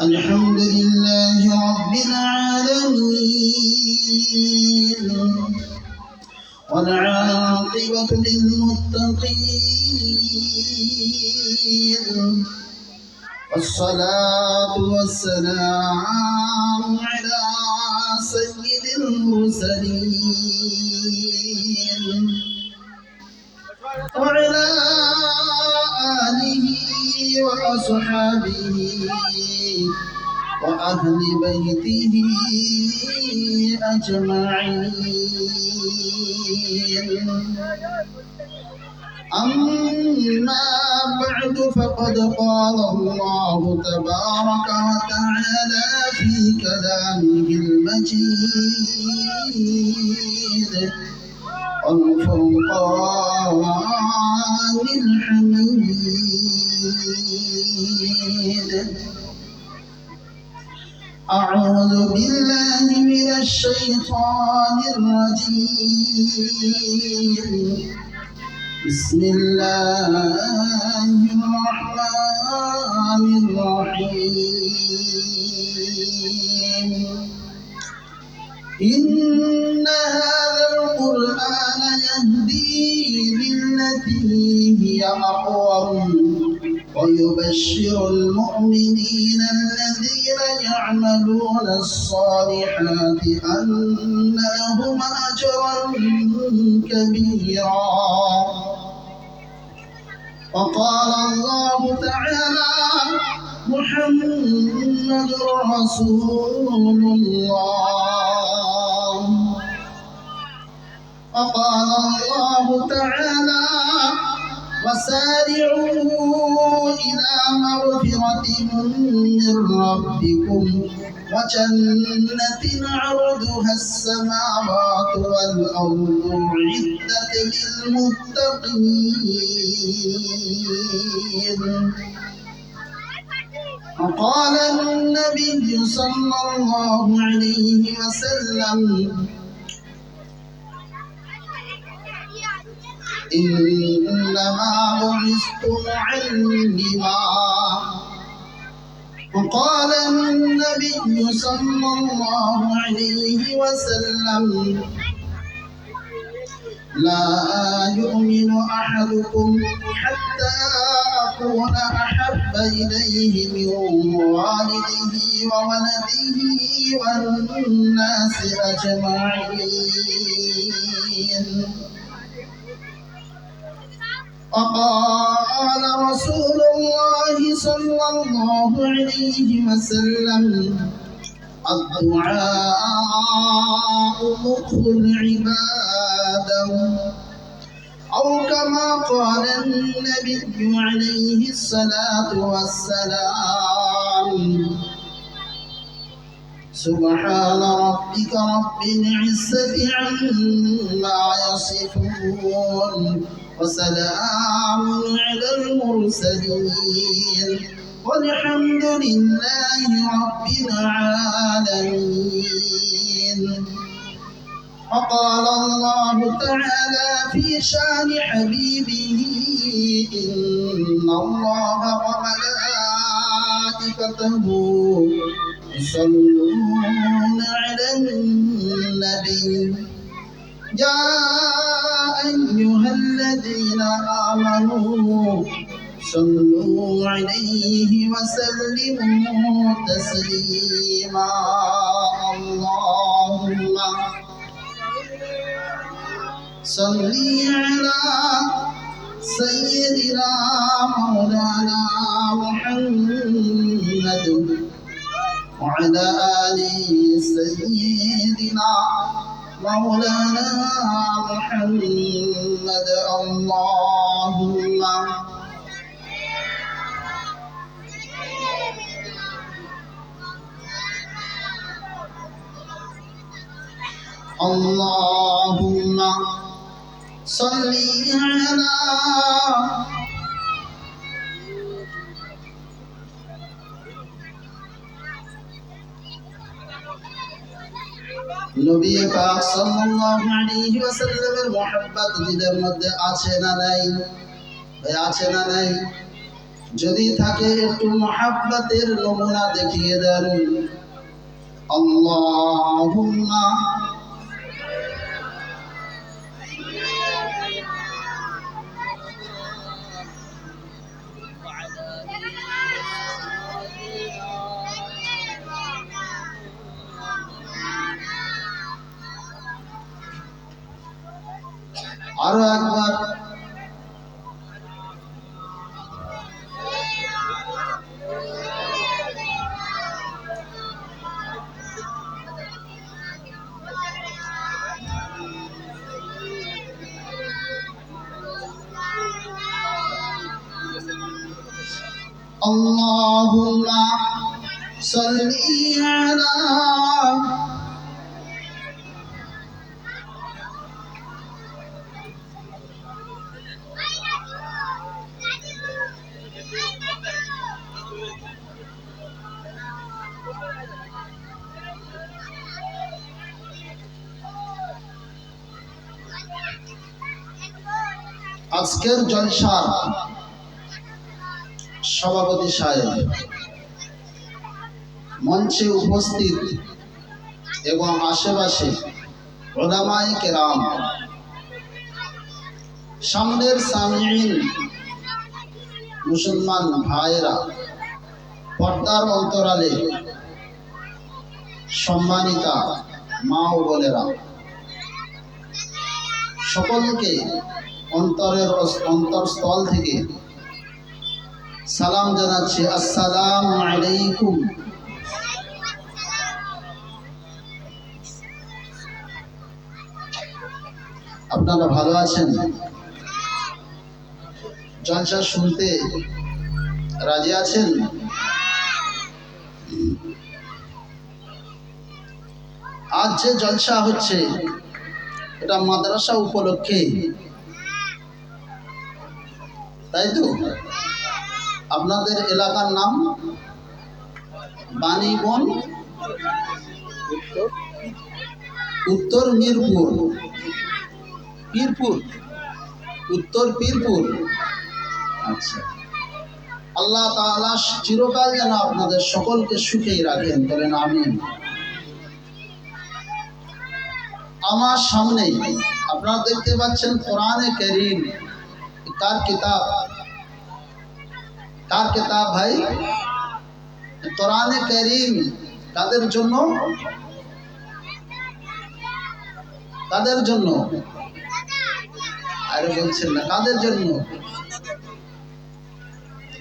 الحمد لله رب العالمين والعاقبة للمتقين والصلاة والسلام على سيد المرسلين وعلى آله وأصحابه وأهل بيته أجمعين. أما بعد فقد قال الله تبارك وتعالى في كلامه المجيد والفرقان الحميد. أعوذ بالله من الشيطان الرجيم. بسم الله الرحمن الرحيم. إن هذا القرآن يهدي للتي هي أقوم ويبشر المؤمنين الذين يعملون الصالحات أن لهم أجرا كبيرا. وقال الله تعالى: محمد رسول الله. وقال الله تعالى: وسارعوا إلى مغفرة من ربكم وجنة عرضها السماوات والأرض أعدت للمتقين. وقال النبي صلى الله عليه وسلم: إنما بعثت معلما. وقال النبي صلى الله عليه وسلم: لا يؤمن أحدكم حتى أكون أحب إليه من والده وولده والناس أجمعين. وقال رسول الله صلى الله عليه وسلم: الدعاء مخ العبادة، أو كما قال النبي عليه الصلاة والسلام. سبحان ربك رب العزة عما يصفون وسلام على المرسلين والحمد لله رب العالمين. وقال الله تعالى في شان حبيبه: إن الله وملائكته يصلون على النبي يا أيها الذين آمنوا صلوا عليه وسلموا تسليما. اللهم صل على سيدنا مولانا محمد وعلى آل سيدنا مولانا محمد. اللهم اللهم صل على নবী পাক সাল্লাল্লাহু আলাইহি ওয়াসাল্লামের মুহাব্বত দিলের মধ্যে আছে না নাই? ভাই আছে না নাই? যদি থাকে একটু মহাব্বতের নমুনা দেখিয়ে দেন। আল্লাহুম্মা আরো একবার আল্লাহুম্মা সাল্লি আলা আজকের জলসার সভাপতি সাহেব, মঞ্চে উপস্থিত এবং আশেপাশে উলামায়ে কেরাম, সামনের সামিঈন মুসলমান ভাইয়েরা, পর্দার অন্তরালে সম্মানিতা মা ও বোনেরা, সকলকে অন্তরস্থল থেকে সালাম জানাচ্ছি। আসসালামু আলাইকুম। আপনারা ভালো আছেন? জলসা শুনতে রাজি আছেন? আজ যে জলসা হচ্ছে এটা মাদ্রাসা উপলক্ষে, তাই তো? আপনাদের এলাকার নাম বাণীবন, উত্তর মিরপুর, উত্তর পীরপুর। আচ্ছা, আল্লাহ তাআলা চিরকাল যেন আপনাদের সকলকে সুখেই রাখেন, বলেন আমিন। আমার সামনে আপনারা দেখতে পাচ্ছেন কোরআনে কারীম। কার কিতাব? কার কিতাব ভাই? কোরআনে কারীম কাদের জন্য? কাদের জন্য? আরে বলছেন না, কাদের জন্য?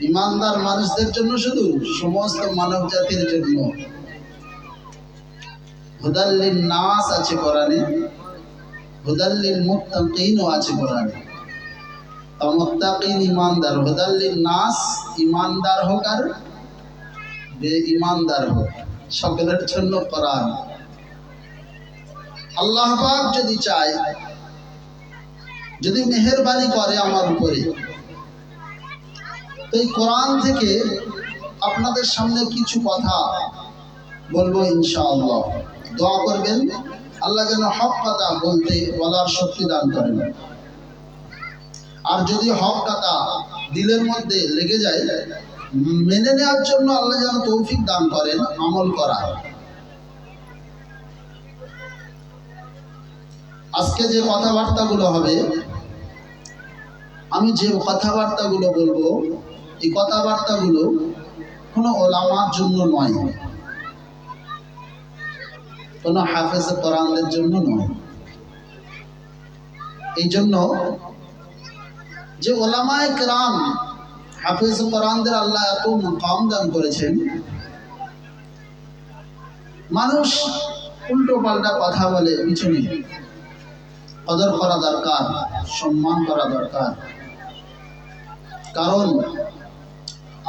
ইমানদার মানুষদের জন্য, শুধু সমস্ত মানব জাতির জন্য। হুদাল লিন-নাস আছে কোরআনে, হুদাল লিল-মুত্তাকিনও আছে কোরআনে। মুত্তাকিন ইমানদার, হুদাল লিন-নাস ইমানদার হোক আর বেঈমানদার হোক, সকলের জন্য কোরআন। আল্লাহ পাক যদি চায়, যদি মেহেরবানি করে আমার উপরে, তো এই কোরআন থেকে আপনাদের সামনে কিছু কথা বলবো ইনশাআল্লাহ। দোয়া করবেন আল্লাহ যেন হক কথা বলার শক্তি দান করেন। আর যদি হক কথা দিলের মধ্যে লেগে যায়, মেনে নেওয়ার জন্য আল্লাহ যেন তৌফিক দান করেন আমল করা। আজকে যে কথাবার্তাগুলো হবে, আমি যে কথাবার্তাগুলো বলবো, এই কথাবার্তাগুলো কোনো ওলামার জন্য নয়, কোনো হাফেজে কোরআনদের জন্য নয়। এই জন্য যে ওলামায়ে কেরাম, হাফেজে কোরআনদের আল্লাহ এত মুকাম দান করেছেন, মানুষ উল্টো পাল্টা কথা বলে পিছনে, কদর করা দরকার, সম্মান করা দরকার। কারণ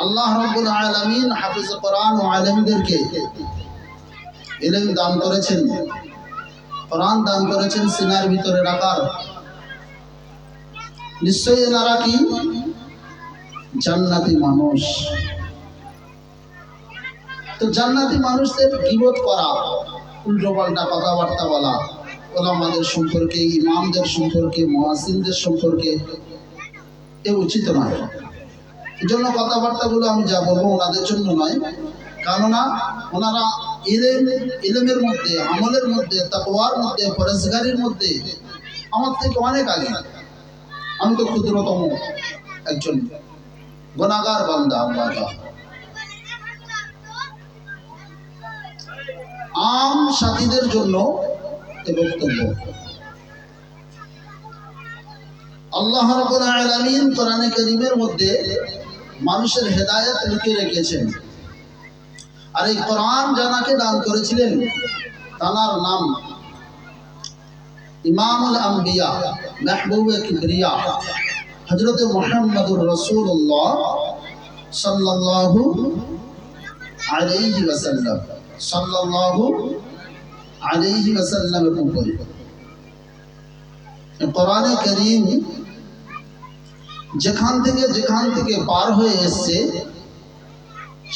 আল্লাহ রাব্বুল আলামিন হাফেজে কোরআন ও আলেমদেরকে ইলম দান করেছেন, কোরআন দান করেছেন সিনার ভিতরে রাখার। নিশ্চয়ই এনারা কি জান্নাতি মানুষ। তো জান্নাতি মানুষদের গীবত করা, উল্টো পাল্টা কথাবার্তা বলা, ওলামাদের সম্পর্কে, ইমামদের সম্পর্কে, মুয়াজ্জিনদের সম্পর্কে, এ উচিত নয়। এজন্য কথাবার্তাগুলো আমি যা বলবো ওনাদের জন্য নয়, কেননা ওনারা ইলমের মধ্যে, আমলের মধ্যে, তাকওয়ার মধ্যে, পরহেজগারির মধ্যে আমার থেকে অনেক আগে। আমি তো ক্ষুদ্রতম একজন গুনাহগার বান্দা। আল্লাহ আম সাথীদের জন্য এ বক্তব্য। আল্লাহ রাব্বুল আলামিন কোরআনে কারীমের মধ্যে মানুষের হেদায়েত লিখে রেখেছেন। আর এই কোরআন জানাকে দান করেছিলেন, তার নাম ইমামুল আম্বিয়া, মাহবুবে কিবরিয়া, হযরত মুহাম্মদুর রাসূলুল্লাহ সাল্লাল্লাহু আলাইহি ওয়াসাল্লাম, সাল্লাল্লাহু আলাইহি ওয়াসাল্লামের উপরে। কোরআনে কারীম যেখান থেকে পার হয়ে এসছে,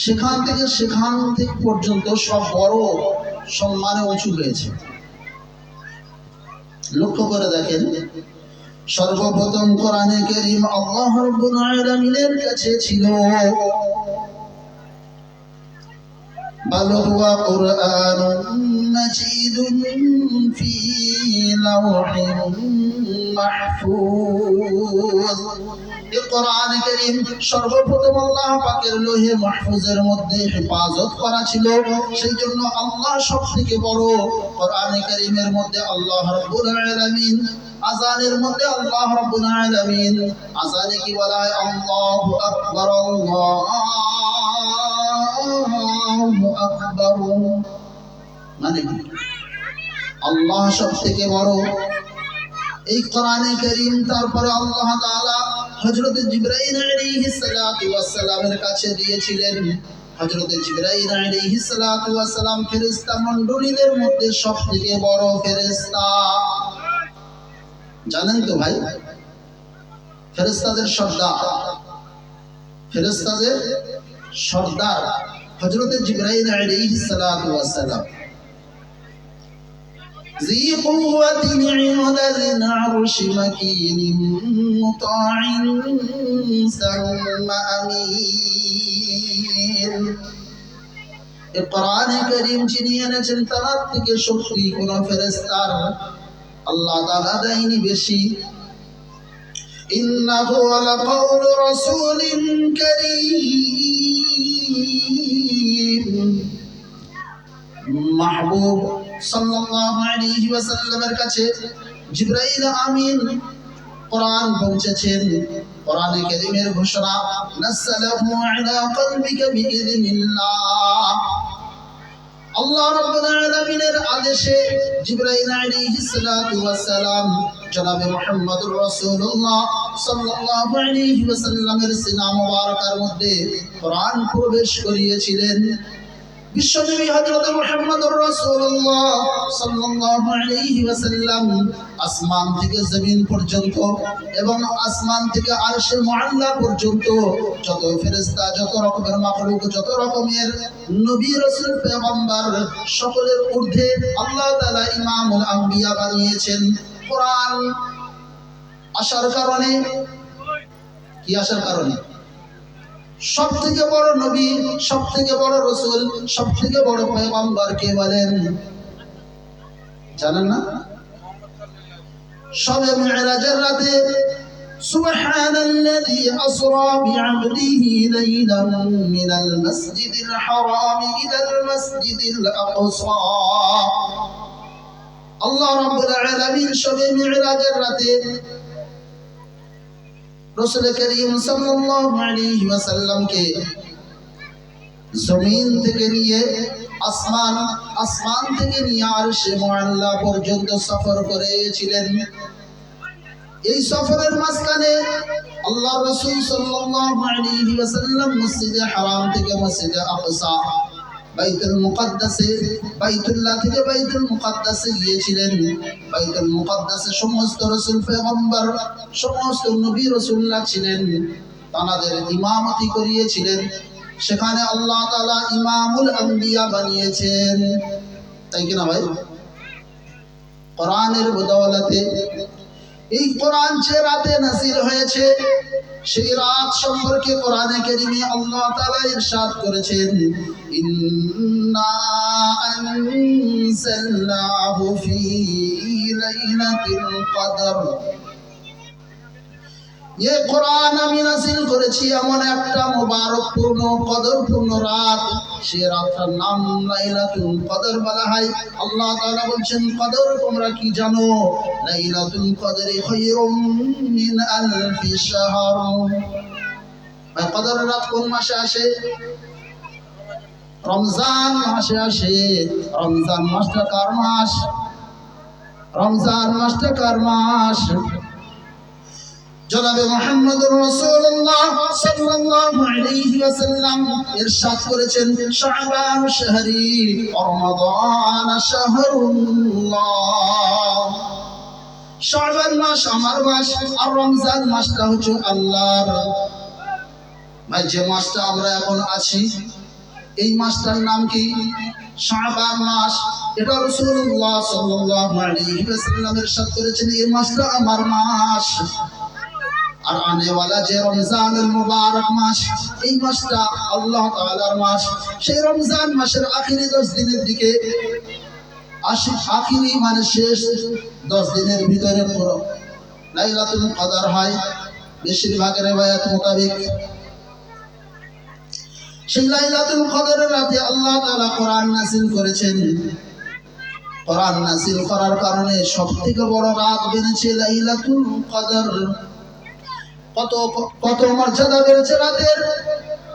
সেখান থেকে পর্যন্ত সব বড় সম্মানে উঁচু হয়েছে। লক্ষ্য করে দেখেন, সর্বপ্রথম কোরআনে কারীম আল্লাহ রাব্বুল আলামিনের কাছে ছিল بل هو قرآن مجيد في لوح محفوظ। এই কোরআন কারীম সর্বপ্রথম আল্লাহ পাকের লোহে মাহফুজের মধ্যে হেফাজত করা ছিল। সেই জন্য আল্লাহ সবথেকে বড়। কোরআন কারীমের মধ্যে আল্লাহ রাব্বুল আলামিন আযানের মধ্যে আল্লাহ রাব্বুল আলামিন আযানে কি বলা হয়? আল্লাহু আকবার, আল্লাহু আকবার। মানে কি? আল্লাহ সবথেকে বড়। এই কোরআনে কারীম তারপরে আল্লাহ তাআলা হযরত জিবরাইল আলাইহিস সালাতু ওয়াস সালামের কাছে দিয়েছিলেন। হযরত জিবরাইল আলাইহিস সালাতু ওয়াস সালাম ফেরেশতা মণ্ডলীদের মধ্যে সবথেকে বড় ফেরেশতা। জানেন তো ভাই, ফেরেশতাদের সর্দার হযরত জিবরাইল আলাইহিস সালাতু ওয়াস সালাম। ذي قوة عند ذي العرش مكين مطاع ثم أمين। এই কোরআনে কারীম যিনি এনেছেন, তার থেকে শক্তি কোন ফেরেশতার আল্লাহ তাআলা দেয়নি বেশি। ইন্নাহু লাকাউলু রাসূলিন কারীম। মাহবুব সাল্লাল্লাহু আলাইহি ওয়াসাল্লামের কাছে জিবরাইল আমিন কোরআন পৌঁছেছেন। কোরআনে কারীমের ঘোষণা, নাযালাহু আলা কলবিকা বিইذনিল্লাহ। আল্লাহ রাব্বুল আলামিনের আদেশে জিবরাইল আলাইহিস সালাতু ওয়াস সালাম জনাবে মুহাম্মদুর রাসূলুল্লাহ সাল্লাল্লাহু আলাইহি ওয়াসাল্লামের সিনা মুবারকার মধ্যে কোরআন প্রবেশ করিয়েছিলেন। বিশ্বনবী হযরত মুহাম্মদুর রাসূলুল্লাহ সাল্লাল্লাহু আলাইহি ওয়াসাল্লাম আসমান থেকে জমিন পর্যন্ত এবং আসমান থেকে আরশে মুআল্লা পর্যন্ত যত ফেরেশতা, যত রকমের মাখলুক, যত রকমের নবী রাসূল পয়গম্বর, সকলের ঊর্ধ্বে আল্লাহ তাআলা ইমামুল আম্বিয়া বানিয়েছেন। কোরআন আসার কারণে, কি আসার কারণে? সবথেকে বড় নবী, সবথেকে বড় রাসূল, সবথেকে বড় পয়গম্বর কে বলেন? জানেন না? শবে মিরাজের রাতে সুবহানাল্লাযী আসরা বিআবদিহি লাইলান মিনাল মাসজিদিল হারাম ইলাল মাসজিদিল আকসা। আল্লাহ রাব্বুল আলামিন শবে মিরাজের রাতে রাসূল করিম সাল্লাল্লাহু আলাইহি ওয়াসাল্লামকে জমিন থেকে নিয়ে আসমান থেকে নিয়ে আরশে মুআল্লা পর্যন্ত সফর করেছিলেন। এই সফরের মাঝখানে আল্লাহ রাসূল সাল্লাল্লাহু আলাইহি ওয়াসাল্লাম মসজিদে হারাম থেকে মসজিদে আকসা, বাইতুল মুকাদ্দাসে, বাইতুল্লাহ থেকে বাইতুল মুকাদ্দাসে গিয়েছিলেন। বাইতুল মুকাদ্দাসে সমস্ত রাসূল পয়গম্বর, সমস্ত নবী রাসূলুল্লাহ ছিলেন, তাদের ইমামতি করিয়েছিলেন। সেখানে আল্লাহ তাআলা ইমামুল আম্বিয়া বানিয়েছেন। তাই কিনা ভাই? কোরআনের বদৌলতে এই কোরআন যে রাতে নাযিল হয়েছে সেই রাত সম্পর্কে কোরআনে কারীমে আল্লাহ তাআলা ইরশাদ করেছেন, ইন্না আনজালনাহু ফি লাইলাতিল কদর। ये कुरान আমি নাযিল করেছি এমন একটা মুবারকপূর্ণ কদরপূর্ণ রাত, সে রাতটার নাম লাইলাতুল কদর বলা হয়। আল্লাহ তাআলা বলছেন, কদর তোমরা কি জানো? লাইলাতুল কদরি খায়রুম মিন আলফি শাহর। ভাই, কদর রাত কোন মাসে আসে? রমজান মাসে আসে। রমজান মাসটা কার মাস? রমজান মাসটা কার মাস? জনাবে মুহাম্মদুর রাসূলুল্লাহ সাল্লাল্লাহু আলাইহি ওয়াসাল্লাম ইরশাদ করেছেন, শাবান শাহরি রমাদান শাহরুল্লাহ। শাবান মাস আমার মাস, আর রমজান মাসটা হচ্ছে আল্লাহর। ভাই, যে মাসটা আমরা এখন আছি এই মাসটার নাম কি? শাবান মাস। এটা রাসূলুল্লাহ সাল্লাল্লাহু আলাইহি ওয়াসাল্লাম ইরশাদ করেছেন, এই মাসটা আমার মাস। আর আনেওয়ালা যে রমজানুল মুবারক মাস, এই মাসটা আল্লাহ তাআলার মাস। সেই রমজান মাসের আখিরি 10 দিনের দিকে আখিরি মানে শেষ 10 দিনের ভিতরে পুরো লাইলাতুল কদর হয় বেশিরভাগের riwayat মোতাবেক। সেই লাইলাতুল কদরের রাতে আল্লাহ তাআলা কোরআন নাযিল করেছেন। কোরআন নাযিল করার কারণে সবথেকে বড় রাত বেড়েছে লাইলাতুল কদর। কত কত মর্যাদা বেড়েছে রাতের।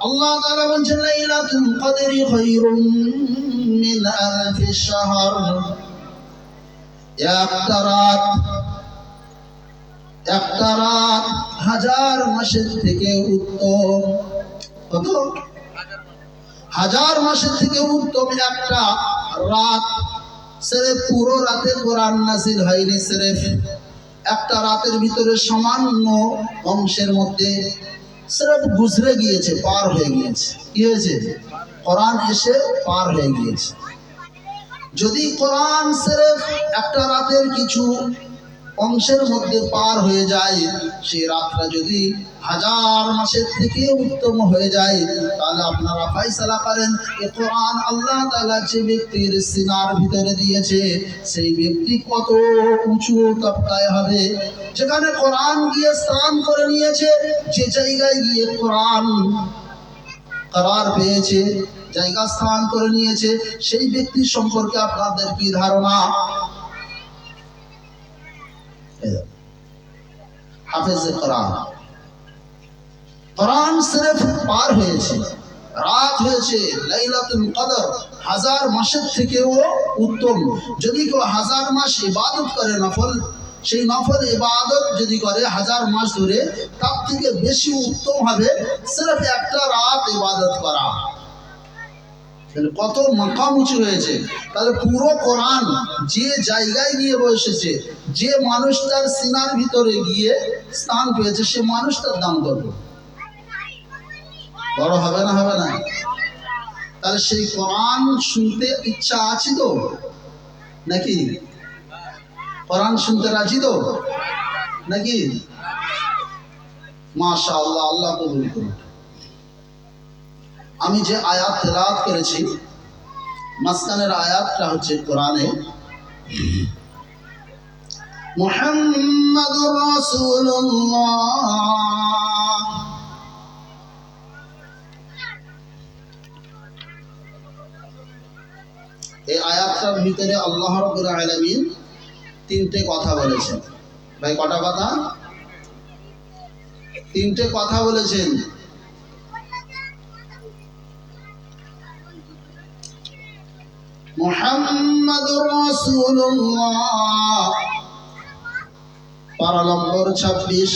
আল্লাহ তাআলা বলেন, লাইলাতুল কদরি খায়রুম মিন আলফি শাহর। একটা রাত হাজার মাসের থেকে উত্তম। কত? হাজার মাসের থেকে উত্তম একটা রাত। সির্ফ পুরো রাতে কোরআন নাযিল হয়নি, সির্ফ একটা রাতের ভিতরে সামান্য অংশের মধ্যে সির্ফ গুজরে গিয়েছে, পার হয়ে গিয়েছে। কি হয়েছে? কোরআন এসে পার হয়ে গিয়েছে। যদি কোরআন সির্ফ একটা রাতের কিছু অংশের মধ্যে পার হয়ে যায়, সেই রাতটা যদি হাজার মাসের থেকে উত্তম হয়ে যায়, তাহলে আপনারা ফয়সালা করেন এই কোরআন আল্লাহ তাআলা যে ব্যক্তির সিনার ভিতরে দিয়েছে সেই ব্যক্তি কত উঁচু তবকায় হবে। যেখানে কোরআন গিয়ে স্থান করে নিয়েছে, যে জায়গায় গিয়ে কোরআন করার পেয়েছে, জায়গা স্থান করে নিয়েছে, সেই ব্যক্তি সম্পর্কে আপনাদের কি ধারণা? হাফেজে কোরআন। কোরআন সির্ফ পার হয়েছে, রাত হয়েছে লাইলাতুল কদর, হাজার মাসের থেকেও উত্তম। যদি কেউ হাজার মাস ইবাদত করে নফল, সেই নফল ইবাদত যদি করে হাজার মাস ধরে, তার থেকে বেশি উত্তম হবে সির্ফ একটা রাত ইবাদত করা। কত মাকাম উঁচু হয়েছে। তাহলে পুরো কোরআন যে জায়গায় গিয়ে বসেছে, যে মানুষটার সিনার ভিতরে গিয়ে স্থান পেয়েছে, সে মানুষটার দাম কত বড় হবে না? হবে না? তাহলে সেই কোরআন শুনতে ইচ্ছা আছে তো নাকি? কোরআন শুনতে রাজি তো নাকি? মাশাআল্লাহ, আল্লাহ কবুল করুন। আমি যে আয়াত তেলাওয়াত করেছি, মাঝখানের আয়াতটা হচ্ছে কোরআনে মুহাম্মাদুর রাসূলুল্লাহ। এই আয়াতটার ভিতরে আল্লাহ রাব্বুল আলামিন তিনটে কথা বলেছেন। ভাই, কটা কথা? তিনটে কথা বলেছেন। মুহাম্মাদুর রাসূলুল্লাহ, পারা নম্বর 26,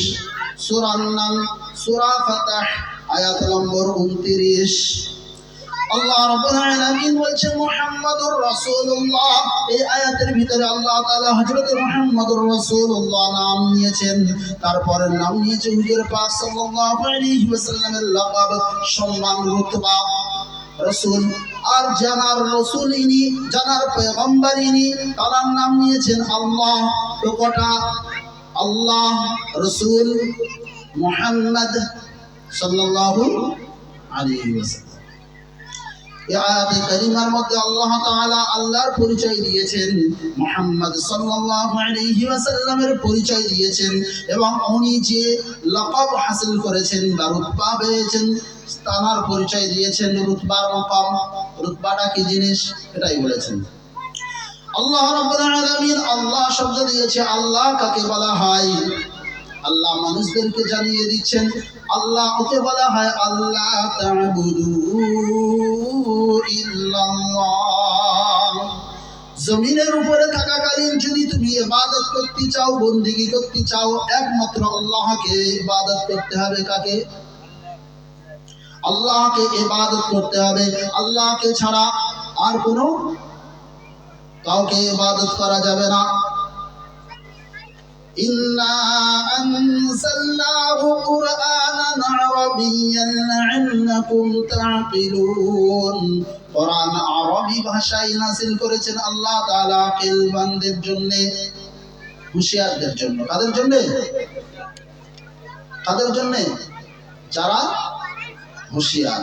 সূরার নাম সূরা ফাতহ, আয়াত নম্বর 29। আল্লাহ রাব্বুল আলামিন বলছেন মুহাম্মাদুর রাসূলুল্লাহ। এই আয়াতের ভিতরে আল্লাহ তাআলা হযরত মুহাম্মাদুর রাসূলুল্লাহ নাম নিয়েছেন, তারপরে নাম নিয়েছে হুজুর পাক সাল্লাল্লাহু আলাইহি ওয়াসাল্লামের লাকাব, সম্মান, রুতবা রাসূল। আর জানার রাসূল ইনি, জানার পয়গম্বর ইনি, তার নাম নিয়েছেন আল্লাহ। তো কটা? আল্লাহ, রসুল মুহাম্মদ সাল্লাল্লাহু আলাইহি ওয়াসাল্লাম। এই আয়াতে কারিমার মধ্যে আল্লাহ তাআলা আল্লাহর পরিচয় দিয়েছেন, মুহাম্মদ সাল্লাল্লাহু আলাইহি ওয়াসাল্লামের পরিচয় দিয়েছেন, এবং উনি যে লকব হাসিল করেছেন বা রুতবা পেয়েছেন তার পরিচয় দিয়েছেন। রুতবার মকাম, রুতবাটা কি জিনিস এটাই বলেছেন। আল্লাহ রাব্বুল আলামিন আল্লাহ শব্দ দিয়েছে, আল্লাহ কাকে বলা হয়? আল্লাহ মানুষদেরকে জানিয়ে দিচ্ছেন, আল্লাহ ওকে বলা হয় আল্লাহ তা'বুদু ইল্লাল্লাহ। জমিনের উপরে থাকাকালীন যদি তুমি ইবাদত করতে চাও, বন্দেগী করতে চাও, একমাত্র আল্লাহকে ইবাদত করতে হবে। কাকে? আল্লাহকে ইবাদত করতে হবে। আল্লাহকে ছাড়া আর কোনো কাউকে ইবাদত করা যাবে না। ইন্না আনজালনাহু কুরআনান আরাবিয়্যান লাআল্লাকুম তা'কিলুন। কোরআন আরবি ভাষায় নাযিল করেছেন আল্লাহ তাআলা আকিলবানদের জন্য, হুঁশিয়ারদের জন্য। কাদের জন্য? কাদের জন্য? যারা হুঁশিয়ার।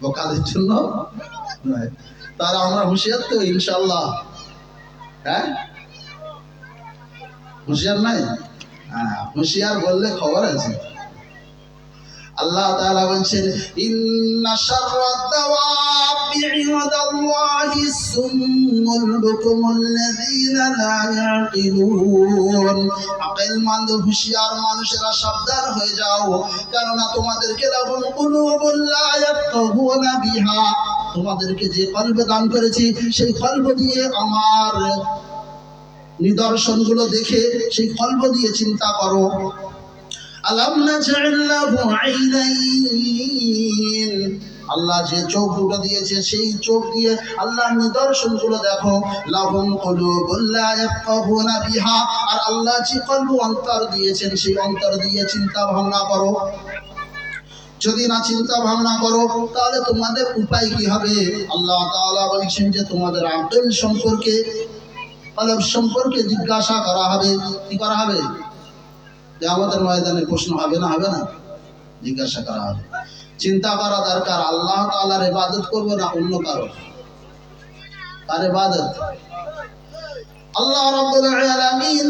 বোকাদের জন্য নয়। তারা আমরা হুঁশিয়ার তো ইনশাআল্লাহ। হ্যাঁ, হুঁশিয়ার নাই? হ্যাঁ, হুঁশিয়ার বললে খবর আছে। আল্লাহ তাআলা বলছেন, ইন্না শাররাদ দাওয়াবি ইনদাল্লাহিস সুম্মুল বুকুমুল্লাযীনা লা ইয়াকিলুন। আকলমন্দ হুঁশিয়ার মানুষেরা সাবধান হয়ে যাও, কেননা তোমাদেরকে লাহুম কুলুবুল লা ইয়াফকাহুনা বিহা, তোমাদেরকে যে কলব দান করেছি সেই কলব দিয়ে আমার নিদর্শনগুলো দেখে সেই কলব দিয়ে চিন্তা করো। আলাম নাজআল লাহু আইনাইন, আল্লাহ যে চোখ দুটো দিয়েছে সেই চোখ দিয়ে আল্লাহর নিদর্শনগুলো দেখো। লাহুম কুলুবুল লা ইয়াফকাহুনা বিহা, আর আল্লাহ যে কলব অন্তর দিয়েছেন সেই অন্তর দিয়ে চিন্তা ভাবনা করো। যদি না চিন্তা ভাবনা করো তাহলে তোমাদের উপায় কি হবে? আল্লাহ তাআলা বলছেন যে তোমাদের আকল সম্পর্কে, কলব সম্পর্কে জিজ্ঞাসা করা হবে। কি করা হবে? কিয়ামতের ময়দানে প্রশ্ন হবে না? হবে না? জিজ্ঞাসা করা হবে। চিন্তা করা দরকার, আল্লাহ তাআলার ইবাদত করব না অন্য কারো? কার ইবাদত? আল্লাহ রাব্বুল আলামিন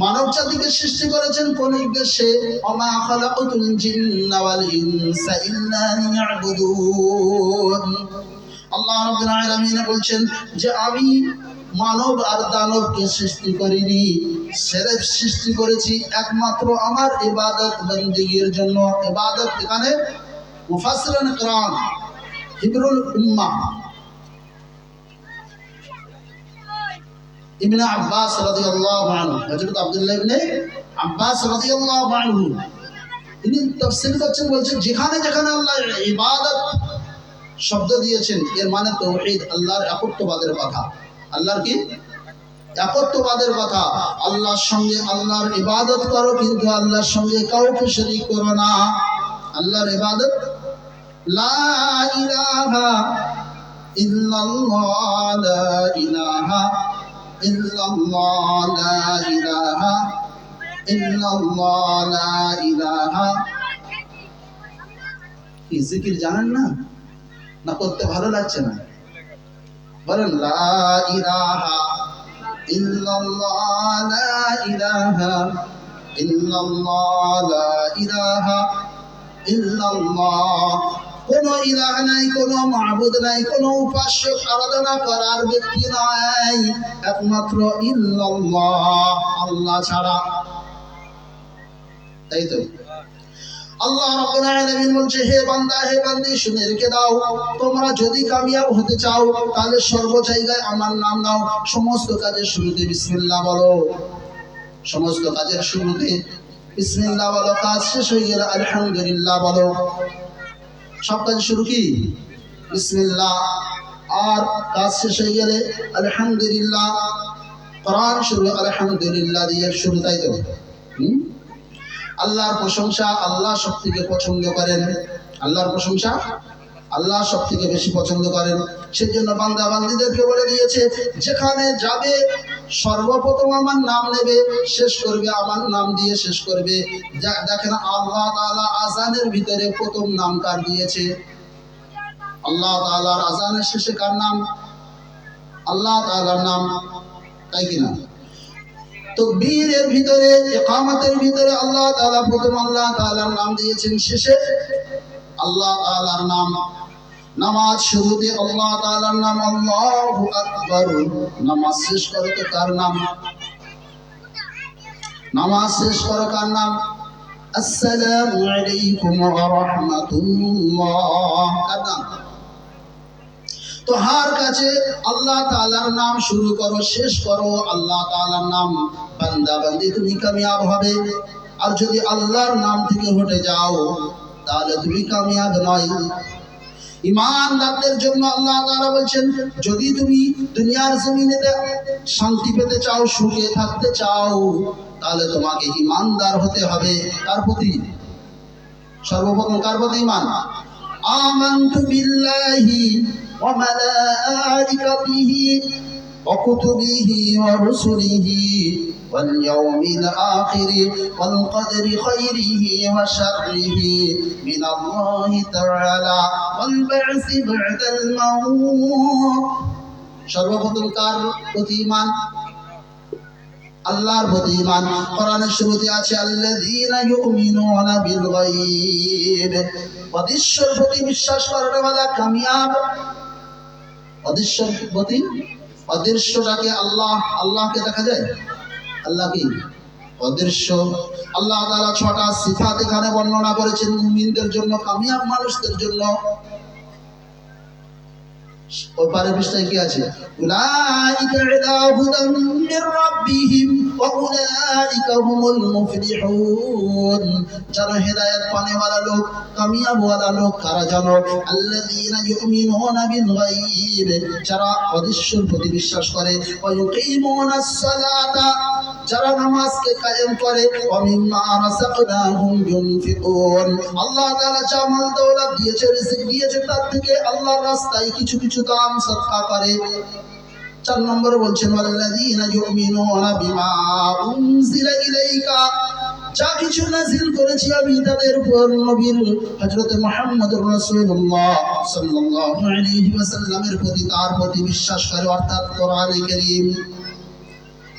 মানব জাতিকে সৃষ্টি করেছেন কোন উদ্দেশ্যে? ওমা খালাকাতুল জিন্না ওয়াল ইনসা ইল্লা লিয়াবুদুন। আল্লাহ রাব্বুল আলামিন বলছেন যে আমি মানব আর দানবকে সৃষ্টি করিনি, সেরেফ সৃষ্টি করেছি একমাত্র আমার ইবাদত বন্দেগীর জন্য। ইবাদত এখানে মুফাসসিরুন কিরাম, হিবরুল উম্মাহ ইবনে আব্বাস রাদিয়াল্লাহু আনহু, হযরত আব্দুল্লাহ ইবনে আব্বাস রাদিয়াল্লাহু আনহু তিনি তাফসীর করছেন, বলছেন যেখানে যেখানে আল্লাহ ইবাদত শব্দ দিয়েছেন এর মানে তাওহীদ, আল্লাহর একত্ববাদের কথা। আল্লাহর কি? একত্ববাদের কথা। আল্লাহর সঙ্গে আল্লাহর ইবাদত করো, কিন্তু আল্লাহর সঙ্গে কাউকে শরীক করো না। আল্লাহর ইবাদত লা ইলাহা ইল্লাল্লাহ, লা ইলাহা ইল্লাল্লাহ, লা ইলাহা ইল্লাল্লাহ, লা ইলাহা। কি জিকির জানেন না? না করতে ভালো লাগছে না? বলেন লা ইলাহা ইল্লাল্লাহ, লা ইলাহা ইল্লাল্লাহ, লা ইলাহা ইল্লাল্লাহ। কোন ইলাহ নাই, কোন মাবুদ নাই, কোন উপাস্য আরাধনা করার ব্যক্তি নাই, একমাত্র ইল্লাল্লাহ, আল্লাহ ছাড়া। তাই তো আল্লাহ রাব্বুল আলামিন বলছে, হে বান্দা, হে বান্দি, শুনে রেখে দাও, তোমরা যদি কামিয়াব হতে চাও তাহলে সর্ব জায়গায় আমার নাম নাও। সমস্ত কাজের শুরুতে বিসমিল্লাহ বলো। সমস্ত কাজের শুরুতে বিসমিল্লাহ বলো। কাজ শেষ হয়ে গেলে আলহামদুলিল্লাহ বলো। সব কাজ শুরু কি? বিসমিল্লাহ। আর কাজ শেষ হয়ে গেলে আলহামদুলিল্লাহ। কোরআন শুরু আলহামদুলিল্লাহ দিয়ে শুরু, তাই তো? আল্লাহর প্রশংসা আল্লাহ সব থেকে পছন্দ করেন। আল্লাহর প্রশংসা আল্লাহ সব থেকে বেশি পছন্দ করেন। সেজন্য বান্দা বান্দীদেরকে বলে দিয়েছে, যেখানে যাবে সর্বপ্রথম আমার নাম নেবে, শেষ করবে আমার নাম দিয়ে শেষ করবে। দেখেন আল্লাহ তাআলা আযানের ভিতরে প্রথম নাম কার দিয়েছে? আল্লাহ তাআলার আযানের শেষে কার নাম? আল্লাহ তাআলার নাম, তাই কিনা? তাকবীরের ভিতরে, ইকামতের ভিতরে আল্লাহ তাআলা প্রথম আল্লাহ তাআলার নাম দিয়েছেন, শেষে আল্লাহ তাআলার নাম। নামাজ শুরুতে আল্লাহ তাআলার নাম, আল্লাহু আকবার। নামাজ শেষ করে তো কার নাম? নামাজ শেষ করে কার নাম? আসসালামু আলাইকুম ওয়া রাহমাতুল্লাহ, কার নাম? তো হার কাছে আল্লাহ তাআলার নাম শুরু করো, শেষ করো আল্লাহ তাআলার নাম। বান্দা বান্দি তুমি কামিয়াব হবে। আর যদি আল্লাহর নাম থেকে হটে যাও তাহলে তুমি কামিয়াব নয়। ঈমানদারদের জন্য আল্লাহ তাআলা বলছেন, যদি তুমি দুনিয়ার জমিনেতে শান্তি পেতে চাও, সুখে থাকতে চাও, তাহলে তোমাকে ঈমানদার হতে হবে। কার প্রতি? সর্বপ্রথম কার প্রতি ঈমান? আমানতু বিল্লাহি ওয়া মালাইকাতিহি ওয়া কুতুবিহি ওয়া রুসুলিহি ওয়াল ইয়াউমিল আখির ওয়াল কদরি খাইরিহি ওয়া শাররিহি মিনাল্লাহি তাআলা ওয়াল বা'সি বা'দাল মাউত। সর্বপ্রথম কার প্রতি ঈমান? আল্লাহর প্রতি ঈমান। কোরআনের শুরুতে আছে আল্লাযীনা ইউমিনুনা বিল গায়ব। অদৃশ্যর প্রতি বিশ্বাস করাটা কামিয়াব। অদৃশ্যর প্রতি, অদৃশ্যটাকে আল্লাহ, আল্লাহকে দেখা যায়? আল্লাহ কি? অদৃশ্য। আল্লাহ তাআলা 6টা সিফাত এখানে বর্ণনা করেছেন মুমিনদের জন্য, কামিয়াব মানুষদের জন্য। ওপারে পৃষ্ঠায় কি আছে? উলাইকা আলা হুদাম মির রাব্বিহিম ওয়া উলাইকা হুমুল মুফলিহুন। যারা হেদায়েত পানেওয়ালা লোক, কামিয়াব ওয়ালা লোক কারা জানো? আল্লাযীনা ইউমিনুনা বিল গায়ব, যারা অদৃশ্যের প্রতি বিশ্বাস করে। ওয়া ইউকিমুনাস সালাতা, যারা নামাজকে কায়েম করে। ওয়া মিম্মা রাযাকনাহুম ইউনফিকুন, আল্লাহ তাআলা যা মাল দৌলত দিয়েছে, রিজিক দিয়েছে, তার থেকে আল্লাহর রাস্তায় কিছু কিছু দান সদকা করে। 4 নম্বরে বলছেন ওয়াল্লাযীনা ইউমিনুনা বিমা উনজিলা ইলাইকা, যা কিছু নাযিল করেছি আমি তাদের উপর নবীর হযরত মুহাম্মদুর রাসূলুল্লাহ সাল্লাল্লাহু আলাইহি ওয়াসাল্লামের প্রতি, তার প্রতি বিশ্বাস করে, অর্থাৎ কোরআনে কারীম।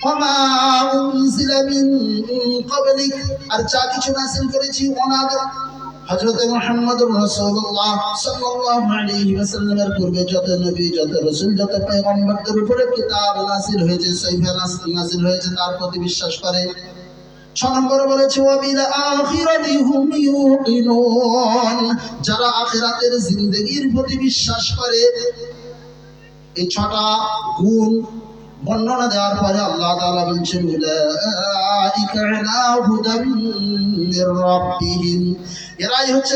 ওয়ামা উনজিলা মিন ক্বাবলিক, আর যা কিছু নাযিল করেছি ওনাদের হযরত মুহাম্মদুর রাসূলুল্লাহ সাল্লাল্লাহু আলাইহি ওয়াসাল্লামের পূর্বে যত নবী, যত রাসূল, যত পয়গম্বরদের উপরে কিতাব নাযিল হয়েছে, সহিহ নাযিল হয়েছে, তার প্রতি বিশ্বাস করে। 6 নম্বরে বলেছে ওয়া বিল আখিরাতি হুম ইউকিনুন, যারা আখিরাতের জিন্দেগীর প্রতি বিশ্বাস করে। এই 6টা গুণ বর্ণনা দেওয়ার পরে আল্লাহ তাআলা বলছেন উলাইকা আলা হুদাম মির রাব্বিহিম, এরাই হচ্ছে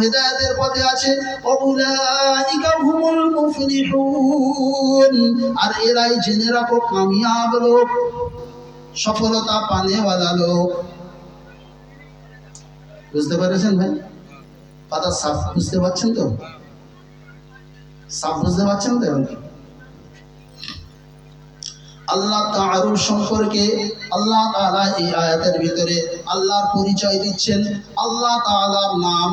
হেদায়েতের পথে আছে। ওয়া উলাইকা হুমুল মুফলিহুন, আর এরাই জেনে রাখো কামিয়াব লোক, সফলতা পানেওয়ালা লোক। বুঝতে পেরেছেন ভাই? কথা সাফ বুঝতে পারছেন তো? সাফ বুঝতে পারছেন তো? আল্লাহ তাআলা সম্পর্কে আল্লাহ তাআলা এই আয়াতের ভিতরে আল্লাহর পরিচয় দিচ্ছেন। আল্লাহ তাআলার নাম,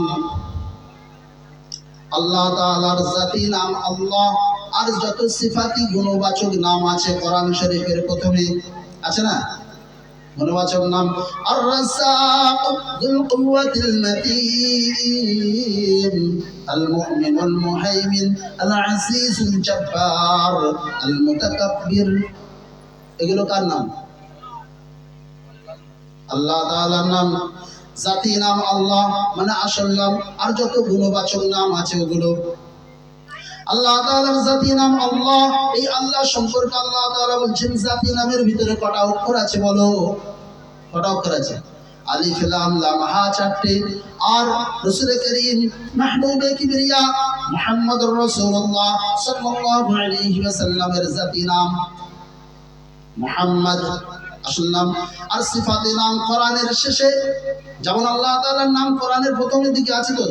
আল্লাহ তাআলার জাতি নাম আল্লাহ, আর যত সিফাতি গুণবাচক নাম আছে কোরআন শরীফের প্রথমে আছে না, গুণবাচক নাম আর রাজ্জাক যুল কুওয়াতিল মাতিন আল মুমিনুল মুহাইমিন আল আজিজুল জব্বার আল মুতাকাব্বির। এগুলো কার নাম? আল্লাহ তাআলার নাম। জাতি নাম আল্লাহ মানে আসল নাম, আর যত গুণবাচক নাম আছে ওগুলো। আল্লাহ তাআলার জাতি নাম আল্লাহ। এই আল্লাহ সম্পর্কে আল্লাহ তাআলা বলছেন জাতি নামের ভিতরে কটা অক্ষর আছে বলো? কটা অক্ষর আছে? আলিফ লাম লাম হা 4টে। আর রাসূল করিম মাহবুবে কিবরিয়া মুহাম্মদুর রাসূলুল্লাহ সাল্লাল্লাহু আলাইহি ওয়াসাল্লামের জাতি নাম মুহাম্মদ, আসল নাম। আর সিফাতে নাম কোরআনের শেষে, যেমন আল্লাহ তাআলার নাম কোরআনের প্রথমের দিকে আছে তো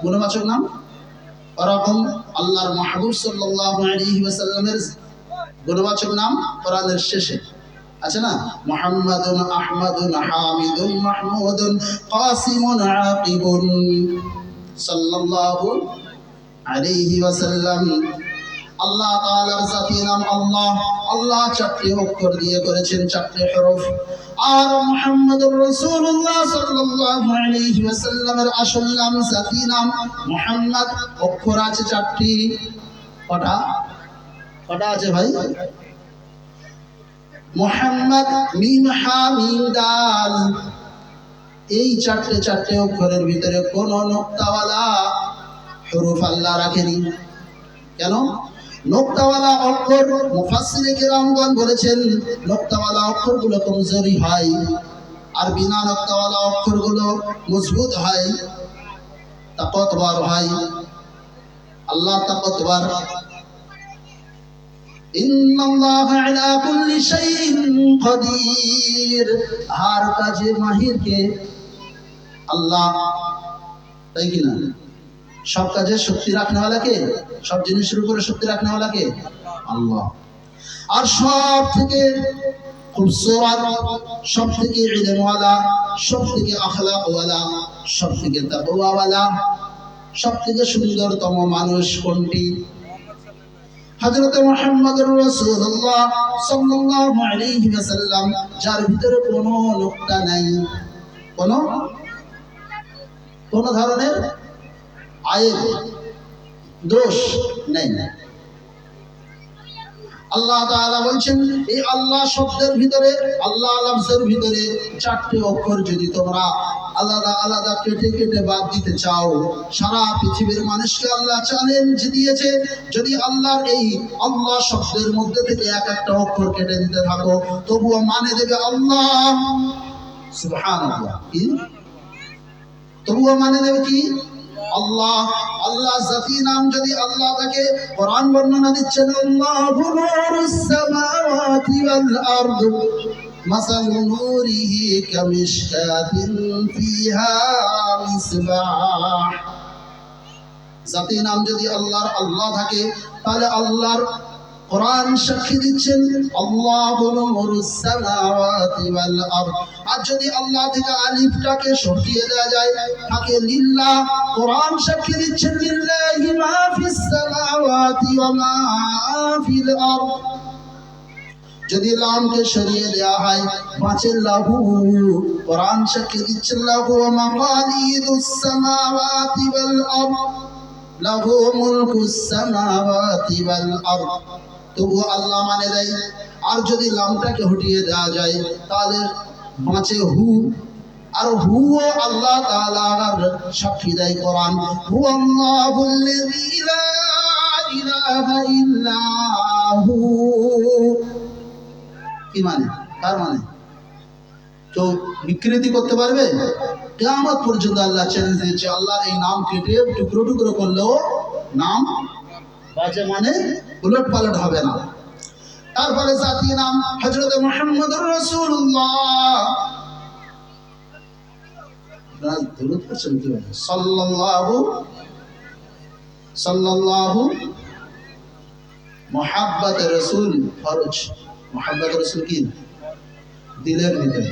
গুণবাচক নাম, ওরকম আল্লাহর মাহবুব সাল্লাল্লাহু আলাইহি ওয়াসাল্লামের গুণবাচক নাম কোরআনের শেষে। আছে না, মুহাম্মাদুন আহমাদুন হামিদুন মাহমুদুন কাসিমুন আকিবুন সাল্লাল্লাহু আলাইহি ওয়াসাল্লাম। আল্লাহ তাআলার জাতি নাম আল্লাহ, আল্লাহ চারটি অক্ষর দিয়ে করেছেন, চারটি হরফ। আর মুহাম্মদুর রাসূলুল্লাহ সাল্লাল্লাহু আলাইহি ওয়াসাল্লামের আসল নাম, জাতি নাম মুহাম্মদ, অক্ষর আছে চারটি। কটা কটা আছে ভাই? মুহাম্মদ, মিম হা মিম দাল, এই চারটে অক্ষরের ভিতরে কোন নোক্তাওয়ালা হরফ আল্লাহ রাখেনি। কেন? নোক্তাওয়ালা অক্ষর, মুফাসসিরে কেরামগণ বলেছেন নোক্তাওয়ালা অক্ষরগুলো কমজোরি হয়, আর বিনা নোক্তাওয়ালা অক্ষরগুলো মজবুত হয়, তাকতবার হয়। আল্লাহ তাকতবার। ইন্নাল্লাহা আলা কুল্লি শাইইন কাদির, হার কাজে মাহির কে? আল্লাহ, তাই কি না? সব কাজে শক্তি রাখনেওয়ালা কে? সব জিনিসের উপরে শক্তি রাখনেওয়ালা কে? আল্লাহ। আর সব থেকে খুবসুরত, সব থেকে ইলমওয়ালা, সব থেকে আখলাকওয়ালা, সব থেকে তাকওয়াওয়ালা, সব থেকে সুন্দরতম মানুষ কোনটি? হযরত মুহাম্মদুর রাসূলুল্লাহ সাল্লাল্লাহু আলাইহি ওয়াসাল্লাম, যার ভিতরে কোনো নোক্তা নাই, কোন ধরনের আয়েব দোষ নেই। আল্লাহ তাআলা বলছেন, এই আল্লাহ শব্দের ভিতরে, আল্লাহ লফজের ভিতরে চারটি অক্ষর যদি তোমরা আলাদা আলাদা কেটে কেটে বাদ দিতে চাও, সারা পৃথিবীর মানুষকে আল্লাহ চ্যালেঞ্জ দিয়েছে, যদি আল্লাহর এই আল্লাহ শব্দের মধ্যে থেকে এক একটা অক্ষর কেটে দিতে থাকো, তবুও মানে দেবে আল্লাহ। সুবহানাল্লাহ। কি? তবুও মানে দেবে কি? আল্লাহ। আল্লাহ জাতি নাম যদি আল্লাহ থাকে, কোরআন বর্ণনা দিচ্ছেন, আল্লাহু নূরুস সামাওয়াতি ওয়াল আরদ মাসালু নূরিহি কামিশকাতিন ফিহা মিসবাহ। জাতি নাম যদি আল্লাহ থাকে, তাহলে আল্লাহর কোরআন সাক্ষী দিচ্ছেন আল্লাহু নূরুস সামাওয়াতি ওয়াল আরদ। আর যদি আল্লাহ থেকে আলিফটাকে সরিয়ে দেওয়া যায়, থাকে লিল্লাহ, কোরআন সাক্ষী দিচ্ছেন লিল্লাহি মা ফিস সামাওয়াতি ওয়া মা ফিল আরদ। যদি লামকে সরিয়ে দেওয়া হয়, বাঁচে লাহু, কোরআন সাক্ষী দিচ্ছেন লাহু মাকালিদুস সামাওয়াতি ওয়াল আরদ, লাহু মুলকুস সামাওয়াতি ওয়াল আরদ। তবু আল্লাহ মানে দেয়। আর যদি লামটাকে হটিয়ে দেওয়া যায়, তাহলে বাঁচে হু, আর হুও আল্লাহ তাআলার সাক্ষী দেয় কোরআন, হুয়াল্লাহুল্লাযী লা ইলাহা ইল্লা হু। কি মানে? তার মানে কেউ বিকৃতি করতে পারবে? কিয়ামত পর্যন্ত আল্লাহ চ্যালেঞ্জ দিয়েছে, আল্লাহর এই নাম কেটে টুকরো টুকরো করলেও নাম বাজে মানে উলট পালট হবে না। তারপরে জাতি নাম হযরত মুহাম্মদুর রাসূলুল্লাহ সাল্লাল্লাহু মুহাব্বত রাসূল ফরজ। মুহাব্বত রাসূল কি? দিলের ভিতরে।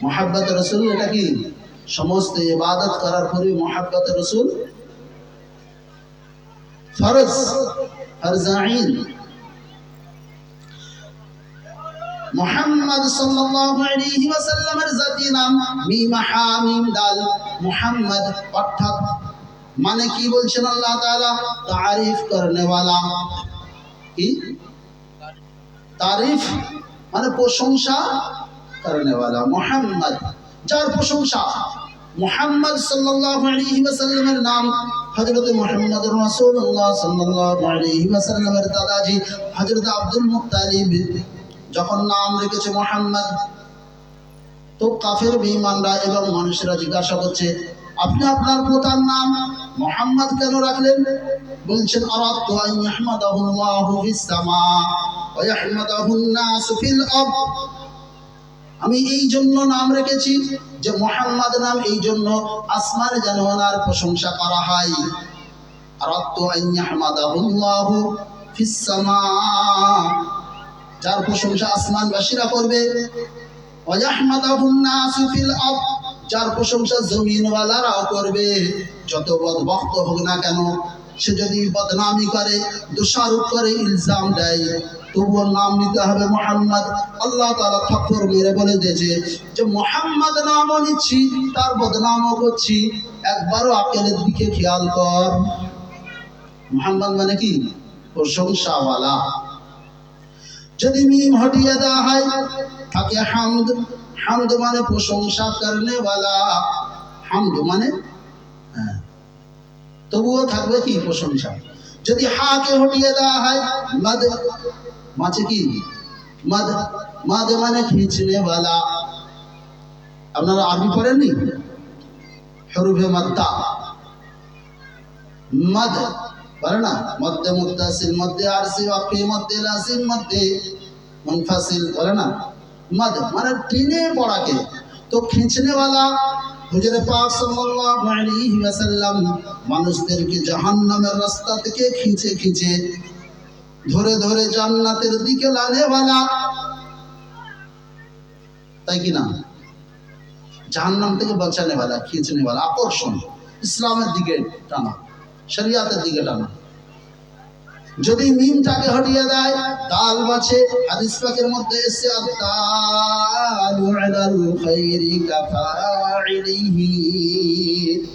মুহাব্বত রাসূল এটা কি? সমস্ত ইবাদত করার পরে মুহাব্বত রাসূল ফরজ, ফরজ আইন। মুহাম্মদ সাল্লাল্লাহু আলাইহি ওয়াসাল্লামের জাতি নাম মিম হা মিম দাল, মুহাম্মদ অর্থাৎ মানে কি বলছেন আল্লাহ তাআলা? তারিফ করনে वाला। কি? তারিফ মানে প্রশংসা করনে वाला। মুহাম্মদ, যার প্রশংসা। মুহাম্মদ সাল্লাল্লাহু আলাইহি ওয়াসাল্লামের নাম হযরত মুহাম্মদুর রাসূলুল্লাহ সাল্লাল্লাহু আলাইহি ওয়াসাল্লামের দাদাজি হযরত আব্দুল মুত্তালিব যখন নাম রেখেছে মুহাম্মদ, তো কাফের বেঈমানরা এবং মানুষরা জিজ্ঞাসা করছে, আপনি আপনার পিতার নাম মুহাম্মদ কেন রাখলেন? বলছেন, আরাদতু আন ইয়াহমাদাহুল্লাহু ফিস সামা ওয়া ইয়াহমাদাহুন নাস ফিল আরদ। আমি এই জন্য নাম রেখেছি যে মুহাম্মদ নাম এই জন্য আসমানে যেন ওনার প্রশংসা করা হয়। আরাদতু আন ইয়াহমাদাহুল্লাহু ফিস সামা, যার প্রশংসা আসমানবাসীরা করবে, ওয়ায়াহমাদাহুন নাসু ফিল আরদ, যার প্রশংসা জমিনওয়ালারাও করবে। যত বদবক্ত হোক না কেন, সে যদি বদনামি করে, দোষারোপ করে, ইলজাম দেয়, তবুও নাম নিতে হবে মুহাম্মদ। আল্লাহ তাআলা থাপ্পর মেরে বলে দিয়েছে যে মুহাম্মদ নামও নিচ্ছি, তার বদনামও করছি। একবারও আকেলের দিকে খেয়াল কর। মুহাম্মদ মানে কি? প্রশংসাওয়ালা। যদি মিম হটিয়ে দেওয়া হয় তাকে হামদ, হামদ মানে প্রশংসা করনে वाला, হামদ মানে তবুও থাকবে কি? প্রশংসা। যদি হাকে হটিয়ে দেওয়া হয় মদ, মাছে কি? মদ, মদ মানে খিঁচনে वाला। আপনারা আরবি পড়েননি? হরফে মাদ্দা, মদ বলে না, মধ্যে মুত্তাসিল, মধ্যে আরসি, ওয়াকফি, মধ্যে লাসিম, মধ্যে মুনফাসিল বলে না। মদ মানে টেনে পড়াকে। তো খিঁচনে वाला হুজুর পাক সাল্লাল্লাহু আলাইহি ওয়াসাল্লাম মানুষদেরকে জাহান্নামের রাস্তা থেকে খিঁচে খিঁচে ধরে ধরে জান্নাতের দিকে লানে वाला, তাই কি না? জাহান্নাম থেকে বাঁচানে वाला, খিঁচনে वाला, আকর্ষণ, ইসলামের দিকে টানা, শরিয়াতের দিকে টানা। যদি মিমটাকে হটিয়ে দেয় তাল বাঁচে। হাদিস পাকের মধ্যে এসে আত-তালু আলাল খাইরি কাফাইলিহি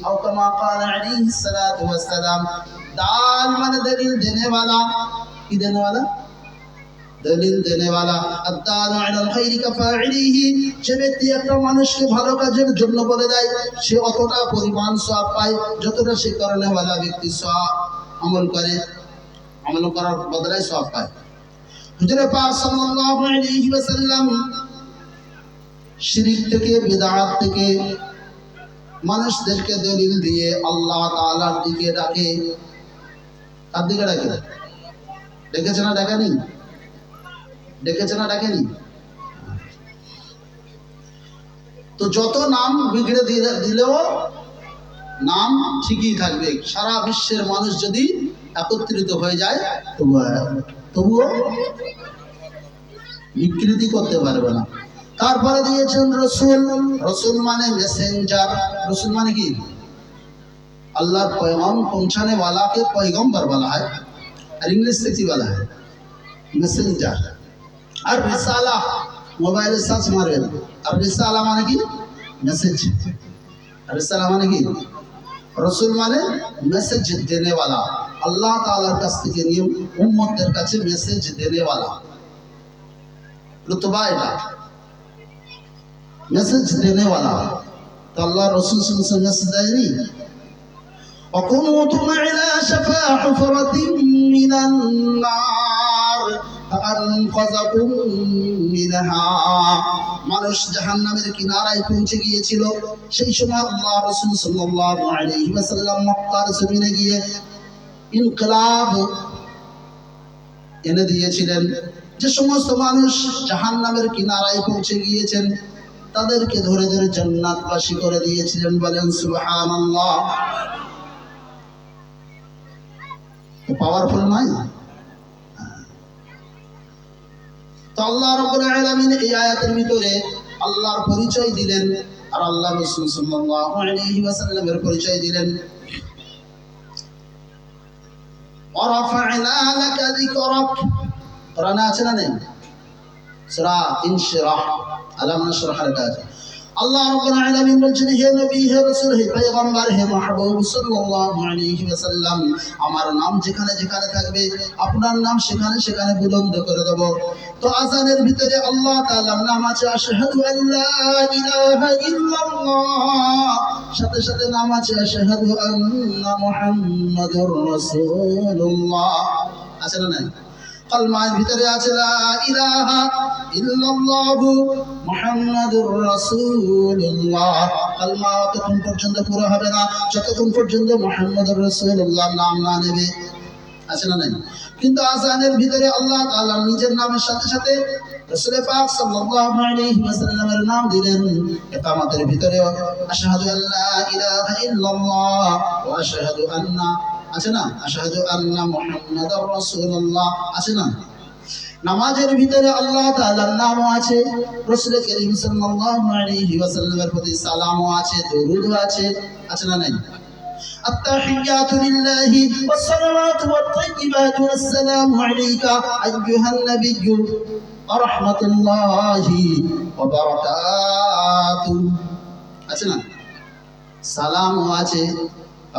আও কামা ক্বালা আলাইহিস সালাতু ওয়াস সালাম। দাল মানে দলিল দেনে वाला। কি দেনে वाला? দলিল দেনে वाला। আত-তালু আলাল খাইরি কাফাইলিহি, যে ব্যক্তি একটা মানুষকে ভালো কাজের জন্য বলে দেয়, সে অতটা পরিমাণ সওয়াব পায় যতটা সে করনে वाला ব্যক্তি সওয়াব আমল করে, আমল করার বদলে সওয়াব পায়। হুজুর পাক সাল্লাল্লাহু আলাইহি ওয়াসাল্লাম শিরক থেকে, বিদআত থেকে মানুষদেরকে দলিল দিয়ে আল্লাহ তাআলার দিকে ডাকে। কার দিকে ডাকে? ডেকেছে না ডাকেনি? ডেকেছে না ডাকেনি? তো যত নাম বিগড়ে দিলেও নাম ঠিকই থাকবে। সারা বিশ্বের মানুষ যদি একত্রিত হয়ে যায় তবুও বিকৃতি করতে পারবে না। তারপরে দিয়েছেন রসুল। রসুল মানে মেসেঞ্জার। রসুল মানে কি? আল্লাহর पैगाम पहुंचाने वाला के पैगंबर वाला है, और इंग्लिश से কি वाला है? মেসেঞ্জার। আর রিসালা, মোবাইলে সার্চ মারবেন, আর রিসালা মানে কি? মেসেজ। রিসালা মানে কি? রসুল মানে মেসেজ দেনে वाला, আল্লাহ তাআলার কাছ থেকে নিয়ে উম্মতের কাছে মেসেজ দেনে वाला। রুতবা এটা, মেসেজ দেনে वाला। তো আল্লাহ রসুল সাল্লাল্লাহু মেসেজ দেয়নি? وكنتم على شفا حفرة من النار فأنقذكم منها। মানুষ জাহান্নামের কিনারায় পৌঁছে গিয়েছিল। সেই সময় আল্লাহ রাসূল সাল্লাল্লাহু আলাইহি ওয়াসাল্লাম মক্কার জমিনে গিয়ে ইনকিলাব এনে দিয়েছিলেন। যে সমস্ত মানুষ জাহান্নামের কিনারায় পৌঁছে গিয়েছেন তাদেরকে ধরে ধরে জান্নাতবাসী করে দিয়েছিলেন। বলেন সুবহানাল্লাহ। পাওয়ারফুল নয়? তো আল্লাহ রাব্বুল আলামিন এই আয়াতের ভিতরে আল্লাহর পরিচয় দিলেন, আর আল্লাহ রাসূল সাল্লাল্লাহু আলাইহি ওয়াসাল্লামের পরিচয় দিলেন। ওয়ারাফা'না লাকা যিকরাক, কোরআনে আছে না নেই? সূরা ইনশিরাহ, আলাম নাশরাহ লাকা। আল্লাহ রাব্বুল আলামিন বলছেন, হে নবী, হে রাসূল, হে পয়গম্বর, হে মাহবুব সাল্লাল্লাহু আলাইহি ওয়াসাল্লাম, আমার নাম যেখানে যেখানে থাকবে আপনার নাম সেখানে সেখানে বুলন্দ করে দেব। তো আযানের ভিতরে আল্লাহ তাআলার নাম আছে আশহাদু আল্লা ইলাহা ইল্লাল্লাহ, সাথে সাথে নাম আছে আশহাদু আন্না মুহাম্মাদুর রাসূলুল্লাহ। আছে না নাই? কলমার ভিতরে আছে লা ইলাহা ইল্লাল্লাহু মুহাম্মাদুর রাসূলুল্লাহ। কলমা ততক্ষণ পর্যন্ত পুরো হবে না যতক্ষণ পর্যন্ত মুহাম্মাদুর রাসূলুল্লাহ নাম না নেবে। আছে না নাই? কিন্তু আযানের ভিতরে আল্লাহ তাআলা নিজের নামের সাথে সাথে রাসূল পাক সাল্লাল্লাহু আলাইহি ওয়াসাল্লামের নাম দিলেন। ইকামতের ভিতরে আশহাদু আল্লা ইলাহা ইল্লাল্লাহ ওয়া আশহাদু আন্না, আছে না? আশহাদু আন্না মুহাম্মাদুর রাসূলুল্লাহ, আছে না? নামাজের ভিতরে আল্লাহ তাআলার নামও আছে, রাসূল করিম সাল্লাল্লাহু আলাইহি ওয়াসাল্লামের প্রতি সালামও আছে, দরুদও আছে, আছে না নাই? التحيات لله والصلوات والطيبات والسلام عليك أيها النبي ورحمة الله وبركاته আছে না? সালামও আছে,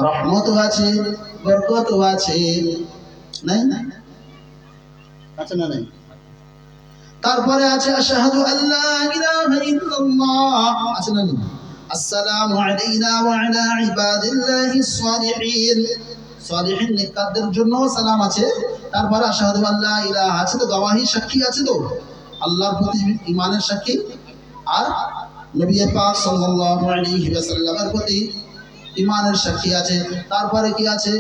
রহমতও আছে, বরকতও আছে, নাই? আছে না নাই? তারপরে আছে আশহাদু আল্লা ইলাহা ইল্লাল্লাহ, আছে না নাই? আসসালামু আলাইনা ওয়া আলা ইবাদিল্লাহিস সালিহিন, সালিহিন নেককারদের জন্য সালাম আছে। তারপরে আশহাদু আল্লা ইলাহা আছে, তো গওয়াহি সাক্ষী আছে, তো আল্লাহর প্রতি ঈমানের সাক্ষী, আর নবী পাক সাল্লাল্লাহু আলাইহি ওয়াসাল্লামের প্রতি ঈমানের সাক্ষী আছে। তারপরে কি আছে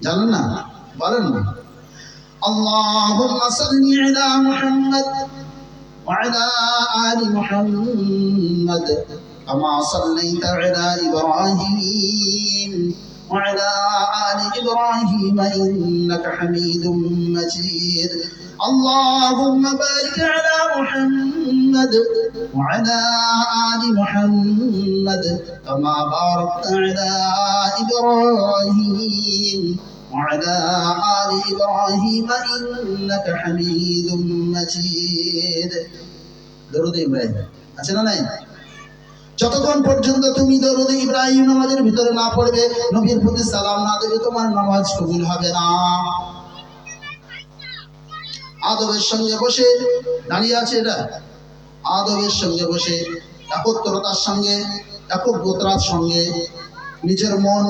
জানেন না? বলেন না। اللهم صل على محمد وعلى آل محمد كما صليت على إبراهيم وعلى آل إبراهيم إنك حميد مجيد. اللهم بارك على محمد وعلى آل محمد كما باركت على إبراهيم وعلى آل إبراهيم إنك حميد مجيد. দরুদ ইব্রাহিম আছে না নাই? যতক্ষণ পর্যন্ত তুমি দরুদ ইব্রাহিম নামাজের ভিতরে না পড়বে, নবীর প্রতি সালাম না দেবে, তোমার নামাজ কবুল হবে না। আদবের সঙ্গে বসে দাঁড়িয়ে আছে, এটা আদবের সঙ্গে বসে একত্রতার সঙ্গে, একগ্রতার সঙ্গে নিজের মন,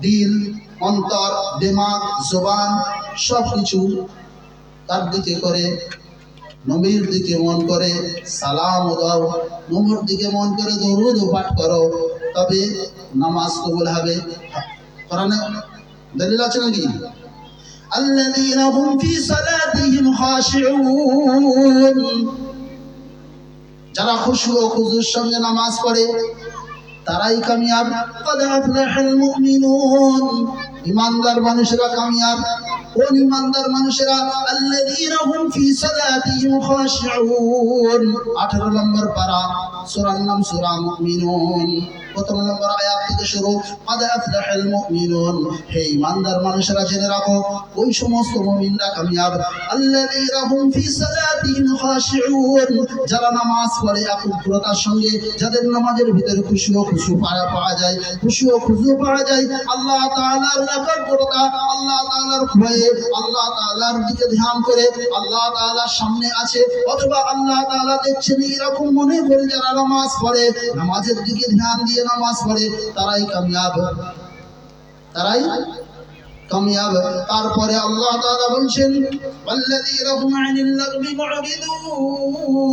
দিল, অন্তর, দিমাগ, জবান সব কিছু তার দিকে করে, নবীর দিকে মন করে সালাম দাও, নবীর দিকে মন করে দরুদ পাঠ করো, তবে নামাজ কবুল হবে। কোরআনে দলিল আছে নাকি? الذين هم في صلاتهم خاشعون, যারা খুশু ও খুজুর সঙ্গে নামাজ পড়ে তারাই কামিয়াব। قد أفلح المؤمنون, ইমানদার মানুষেরা কামিয়াব। কোন ইমানদার মানুষেরা? الذين هم في صلاتهم خاشعون, 18 নম্বর পারা, সূরার নাম সূরা মুমিনুন, 15 নম্বর আয়াত থেকে শুরু। قد أفلح المؤمنون, হে ইমানদার মানুষেরা জেনে রাখো ওই সমস্ত মুমিনরা কামিয়াব। الذين هم في صلاتهم خاشعون, যারা নামাজ পড়ে একগ্রতার সঙ্গে, যাদের নামাজের ভিতরে খুশু ও খুশু পাওয়া যায়, খুশু ও খুশু পাওয়া যায়, আল্লাহ তাআলার একগ্রতা, আল্লাহ তাআলার ভয়ে, আল্লাহ তাআলার দিকে ধ্যান করে, আল্লাহ তাআলার সামনে আছে অথবা আল্লাহ তাআলা দেখছেন, এরকম মনে করে যারা নামাজ পড়ে, নামাজের দিকে ধ্যান দিয়ে নামাজ পড়ে, তারাই কামিয়াব, তারাই কামিয়াব। তারপরে আল্লাহ তাআলা বলছেন ওয়াল্লাযীনা হুম আনিল লাগবি মুরিদুন,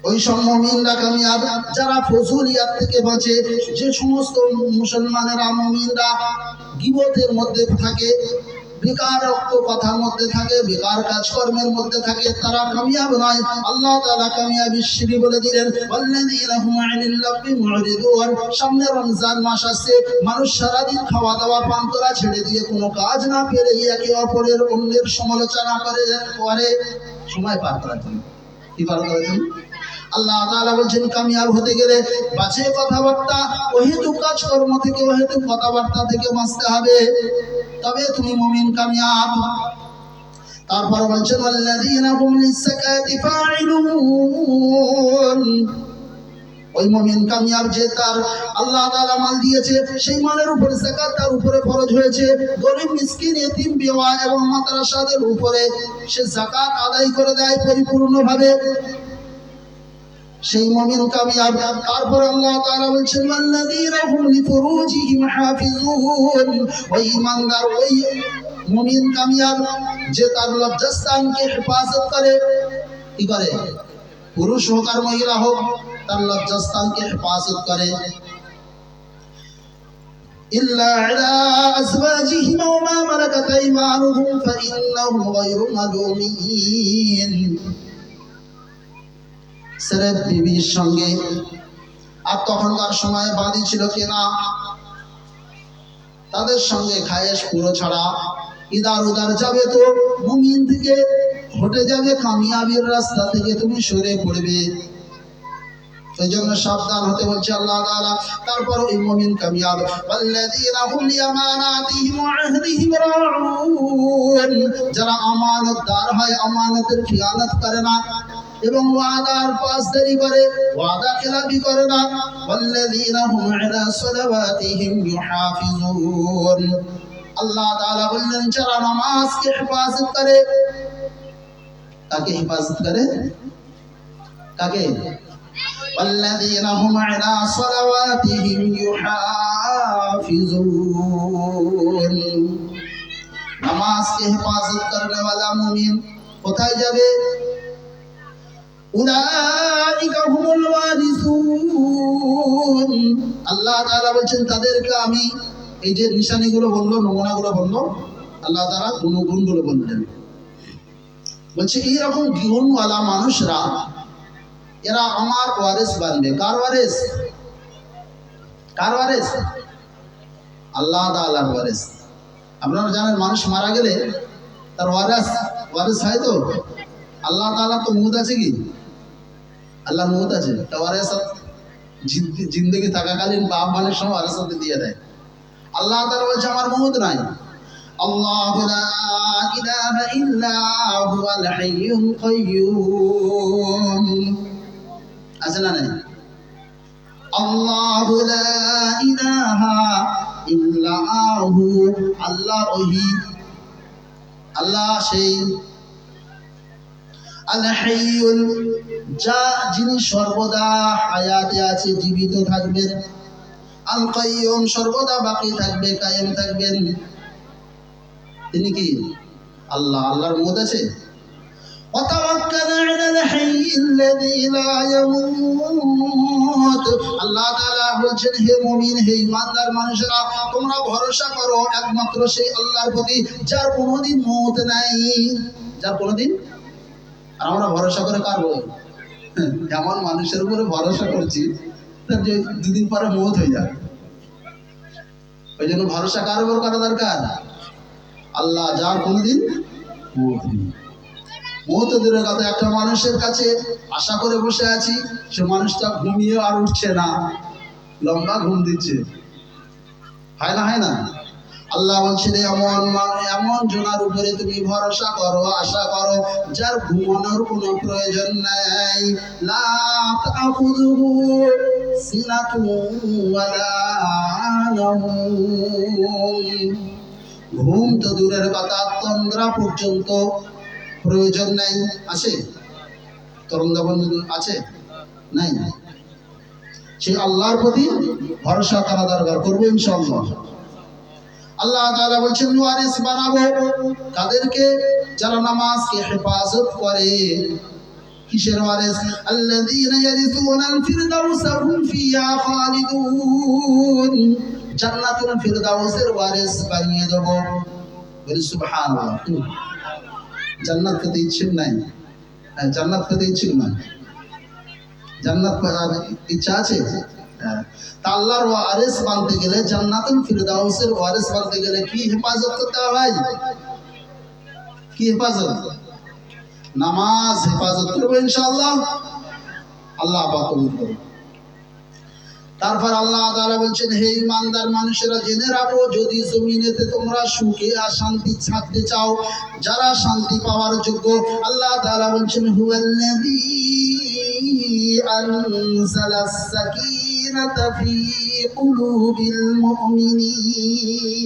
ওই সব মুমিনরা কামিয়াব যারা ফজুলিয়াত থেকে বাঁচে। যে সমস্ত মুসলমানেরা, মুমিনরা গীবতের মধ্যে থাকে, বেকার কথার মধ্যে থাকে, বেকার কাজকর্মের মধ্যে থাকে, তারা কামিয়াব নয়। আল্লাহ তাআলা কামিয়াবির সিঁড়ি বলে দিলেন ওয়াল্লাযীনা হুম আনিল লাগবি মুরিদুন। সামনে রমজান মাস আসছে, মানুষ সারাদিন খাওয়া দাওয়া পান করা ছেড়ে দিয়ে কোনো কাজ না পেরে একে অপরের অন্যের সমালোচনা করে সময় পার করার জন্য, কি পার করার জন্য? আল্লাহ তাআলা বলছেন কামিয়াব হতে গেলে বাজে কথাবার্তা, অহেতুক কাজকর্ম থেকে, অহেতুক কথাবার্তা থেকে বাঁচতে হবে, তবে তুমি মুমিন কামিয়াব। তারপর বলছেন ওয়াল্লাযীনা হুম লিস-সাকাতি ফাঈলুন, ওই মুমিন কামিয়াব যে তার আল্লাহ তাআলা মাল দিয়েছে, সেই মালের উপরে যাকাত তার উপরে ফরজ হয়েছে। গরীব, মিসকিন, ইতিম, বিধবা এবং মাদ্রাসাদের উপরে সে যাকাত আদায় করে দেয় পরিপূর্ণভাবে, সেই মুমিন কামিয়াব। তারপর আল্লাহ তাআলা বলছেন ওয়াল্লাযীনা হুম লিফুরুজিহিম হাফিজুন, ওই ইমানদার, ওই মুমিন কামিয়াব যে তার লজ্জাস্থানকে হেফাজত করে। কি করে? পুরুষ হোক আর মহিলা হোক, তার লজ্জাস্থানকে হেফাজত করে। ইল্লা আলা আজওয়াজিহিম ওয়া মা মালাকাত আইমানুহুম ফাইন্নাহুম গায়রু মালুমিন, সিরাত বিবির সঙ্গে। আর তখনকার সময়ে বাদী ছিল কিনা? তাদের সঙ্গে খায়েশ পুরো ছাড়া ইদার উদার যাবে তো মুমিন থেকে হটে যাবে, কামিয়াবির রাস্তা থেকে তুমি সরে পড়বে। এই জন্য সাবধান হতে বলছে আল্লাহ তাআলা। তারপর ওই মুমিন কামিয়াব, ওয়াল্লাযীনা হুম লিআমানাতিহিম ওয়া আহদিহিম রাউন, যারা আমানতদার হয়, আমানতের খিয়ানত করে না এবং ওয়াদার পাসদারি করে, ওয়াদা খেলাপি করে না। ওয়াল্লাযীনা হুম আলা সালাওয়াতিহিম ইউহাফিজুন, আল্লাহ তাআলা বললেন যারা নামাজকে হেফাজত করে। কাকে হেফাজত করে? কাকে? والذين هم على صلواتهم يحافظون, নামাজ কে হেফাজত করনে वाला মুমিন কোথায় যাবে? উলাইকা হুমুল ওয়ারিসুন, আল্লাহ তাআলা বলেন তাদেরকে আমি এই যে নিশানিগুলো বললো, নমুনাগুলো বললো, আল্লাহ তাআলা গুণগুলো বললেন। বলছে এইরকম গুণওয়ালা মানুষরা এরা আমার ওয়ারিস বানবে। কার ওয়ারিস? কার ওয়ারিস? আল্লাহ তাআলার ওয়ারিস। আপনারা জানেন মানুষ মারা গেলে তার ওয়ারিস হয় তো। আল্লাহ তাআলা তো মুদ আছে কি? আল্লাহর মুদ আছে, ওয়ারিস জিন্দেগি থাকাকালীন বাপ মানের সময় ওয়ারিস দিয়ে দেয়। আল্লাহ তাআলা বলছে আমার মুদ নাই। আল্লাহু লা ইলাহা ইল্লা হুয়াল হাইয়ুল কাইয়্যুম, আছে না নাই? আল্লাহু লা ইলাহা ইল্লা হু, আল্লাহ ওহি, আল্লাহ সেই আল হাইয়ুল, যা যিনি সর্বদা হায়াতে আছে, জীবিত থাকবেন। আল কাইয়্যুম, সর্বদা বাকি থাকবে, কায়েম থাকবেন। তিনি কি? আল্লাহ। আল্লাহর মত আছে। وتوكل على الحي الذي لا يموت, আল্লাহ তাআলা বলছেন হে মুমিন, হে ঈমানদার মানুষেরা, তোমরা ভরসা করো একমাত্র সেই আল্লাহর প্রতি যার কোনোদিন মওত নাই, যার কোনোদিন। আর আমরা ভরসা করে কার উপর? এমন মানুষের উপরে ভরসা করছি তার যে দুদিন পরে মওত হয়ে যাবে। ওই জন্য ভরসা কার উপর করা দরকার? আল্লাহ, যার কোনোদিন মওত নেই। মওত দূরের কথা, একটা মানুষের কাছে আশা করে বসে আছি, সে মানুষটা ঘুমিয়ে আর উঠছে না, লম্বা ঘুম দিচ্ছে, হয় না? হয় না? আল্লাহ বলছেন এমন জনার উপরে তুমি ভরসা করো, আশা করো, যার ঘুমানোর কোনো প্রয়োজন নাই। লা তাখুযুহু সিনাতুন ওয়ালা নাওম, ঘুম তো দূরের কথা, তন্দ্রা পর্যন্ত প্রয়োজন নাই। আছে? তরঙ্গা বন্ধু আছে? নাই। সেই আল্লাহর প্রতি ভরসা করা দরকার, করবো ইনশাআল্লাহ। আল্লাহ তাআলা বলছেন ওয়ারিস বানাবো তাদেরকে যারা নামাজকে হেফাজত করে। কিসের ওয়ারিস? আল্লাযীনা ইয়ারিসুনাল ফিরদাউসা হুম ফিহা খালিদুন, জান্নাতুল ফিরদাউসের ওয়ারিস বানিয়ে দেব। বলি সুবহানাল্লাহ। জান্নাত পেতে ইচ্ছুক নাই? জান্নাত পেতে ইচ্ছুক না? জান্নাত ইচ্ছা আছে? তা আল্লাহর ওয়ারিস বানতে গেলে, জান্নাতুল ফিরদাউসের ওয়ারিস বানতে গেলে কি হেফাজত করতে হবে? কি হেফাজত? নামাজ হেফাজত করবো ইনশাআল্লাহ। আল্লাহ পাক কবুল করুন। তারপর আল্লাহ তাআলা বলছেন হে ঈমানদার মানুষেরা, জেনে রাখো যদি জমিনেতে তোমরা সুখে আর শান্তি থাকতে চাও, যারা শান্তি পাওয়ার যোগ্য, আল্লাহ তাআলা বলছেন হুয়াল্লাযী আনজালাস সাকিনাতা ফি কুলুবিল মুমিনিন।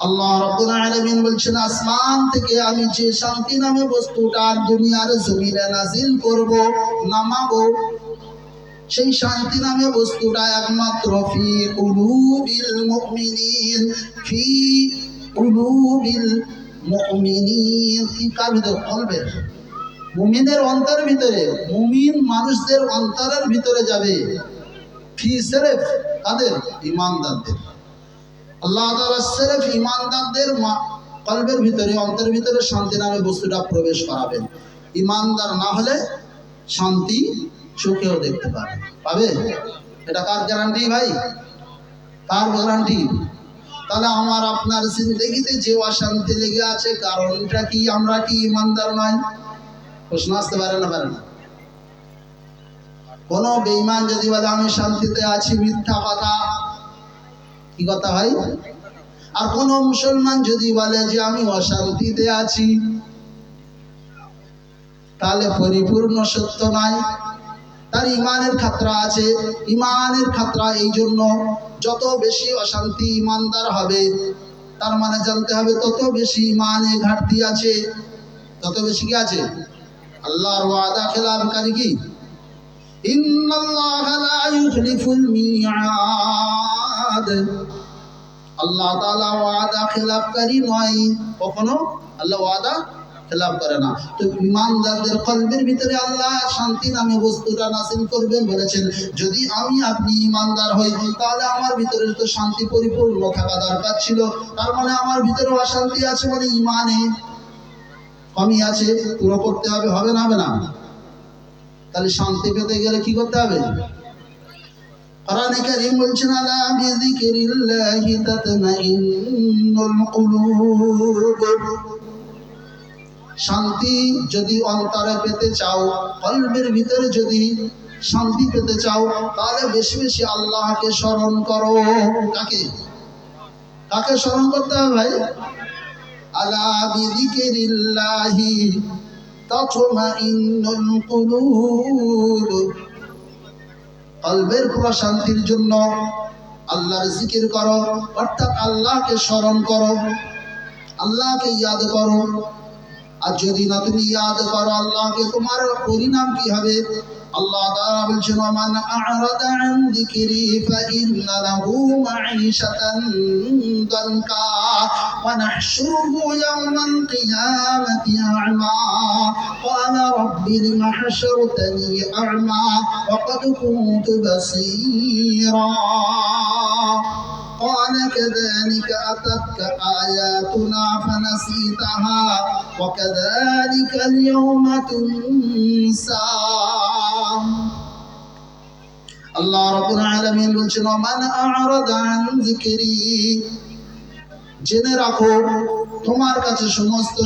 আল্লাহ রাব্বুল আলামিন বলছেন আসমান থেকে আমি যে শান্তি নামে বস্তুটা দুনিয়ার জমিনে নাজিল করব, নামাবো, সেই শান্তি নামে বস্তুটা একমাত্র ফি কুলুবিল মুমিনিন, ফি কুলুবিল মুমিনিন, কি কার ভিতর? কলবের, মুমিনের অন্তরের ভিতরে, মুমিন মানুষদের অন্তরের ভিতরে যাবে। ফি সিরফ কাদের? ঈমানদারদের। আল্লাহ তাআলা সিরফ ঈমানদারদের কলবের ভিতরে, অন্তরের ভিতরে শান্তি নামে বস্তুটা প্রবেশ করাবেন। ঈমানদার না হলে শান্তি চোখেও দেখতে পাবে। এটা কার গ্যারান্টি ভাই? কার গ্যারান্টি? তাহলে আমার আপনার জিন্দেগিতে যে অশান্তি লেগে আছে কারণটা কি? আমরা কি ইমানদার নয়? প্রশ্ন আসতে পারে না? পারে না? কোন বেঈমান যদি বলে আমি শান্তিতে আছি, মিথ্যা কথা। কি কথা ভাই? আর কোন মুসলমান যদি বলে যে আমি অশান্তিতে আছি, তাহলে পরিপূর্ণ সত্য নয়, তার ইমানের খাতরা আছে। ইমানের খাতরা এই জন্য, যত বেশি অশান্তি ইমানদার হবে তার মানে জানতে হবে তত বেশি ইমানে ঘাটতি আছে। তত বেশি কি আছে? আল্লাহর ওয়াদা খেলাফকারী কি? ইন্নাল্লাহা লা ইউখলিফুল মিআদ। আল্লাহ তাআলা ওয়াদা খেলাফকারী নয়, কখনো আল্লাহ ওয়াদা খেলাফ করে না। তো ইমানদারদের কলবের ভিতরে আল্লাহ শান্তি নামে বস্তুটা নাযিল করবেন বলেছেন। যদি আমি আপনি ইমানদার হই তাহলে আমার ভিতরে তো শান্তি পরিপূর্ণ থাকা দরকার ছিল। তার মানে আমার ভিতরে অশান্তি আছে, মানে ইমানে কমি আছে, পুরো করতে হবে। হবে না? হবে না? তাহলে শান্তি পেতে গেলে কি করতে হবে? কোরআনে কারীম বলছেন আলা বিযিকরিল্লাহি তাতমাইন্নুল কুলুব। শান্তি যদি অন্তরে পেতে চাও, কলবের ভিতরে যদি শান্তি পেতে চাও, তাহলে বেশি বেশি আল্লাহকে স্মরণ করো। কাকে? কাকে স্মরণ করতে হবে ভাই? আলা বিযিকরিল্লাহি তাতমাইন্নুল কুলুব। কলবের প্রশান্তির জন্য আল্লাহর জিকির করো, অর্থাৎ আল্লাহকে স্মরণ করো, আল্লাহকে ইয়াদ করো। আর যদি না তুমি ইয়াদ করো আল্লাহকে, তোমার পরিণাম কি হবে? আল্লাহ তাআলা বলছেন মান আ'রাদা আন যিকরি ফাইন্না লাহু মাঈশাতান দানকা ওয়া নাহশুরুহু ইয়াওমাল কিয়ামাতি আ'মা ক্বালা রাব্বি লিমা হাশারতানি আ'মা ওয়া ক্বাদ কুনতু বাসীরা قال كذلك أتتك آياتنا فنسيتها وكذلك اليوم تنسى। আল্লাহ রাব্বুল আলামিন বলছেন মান আ'রাদা আন যিকরি। জেনে রাখো তোমার কাছে সমস্ত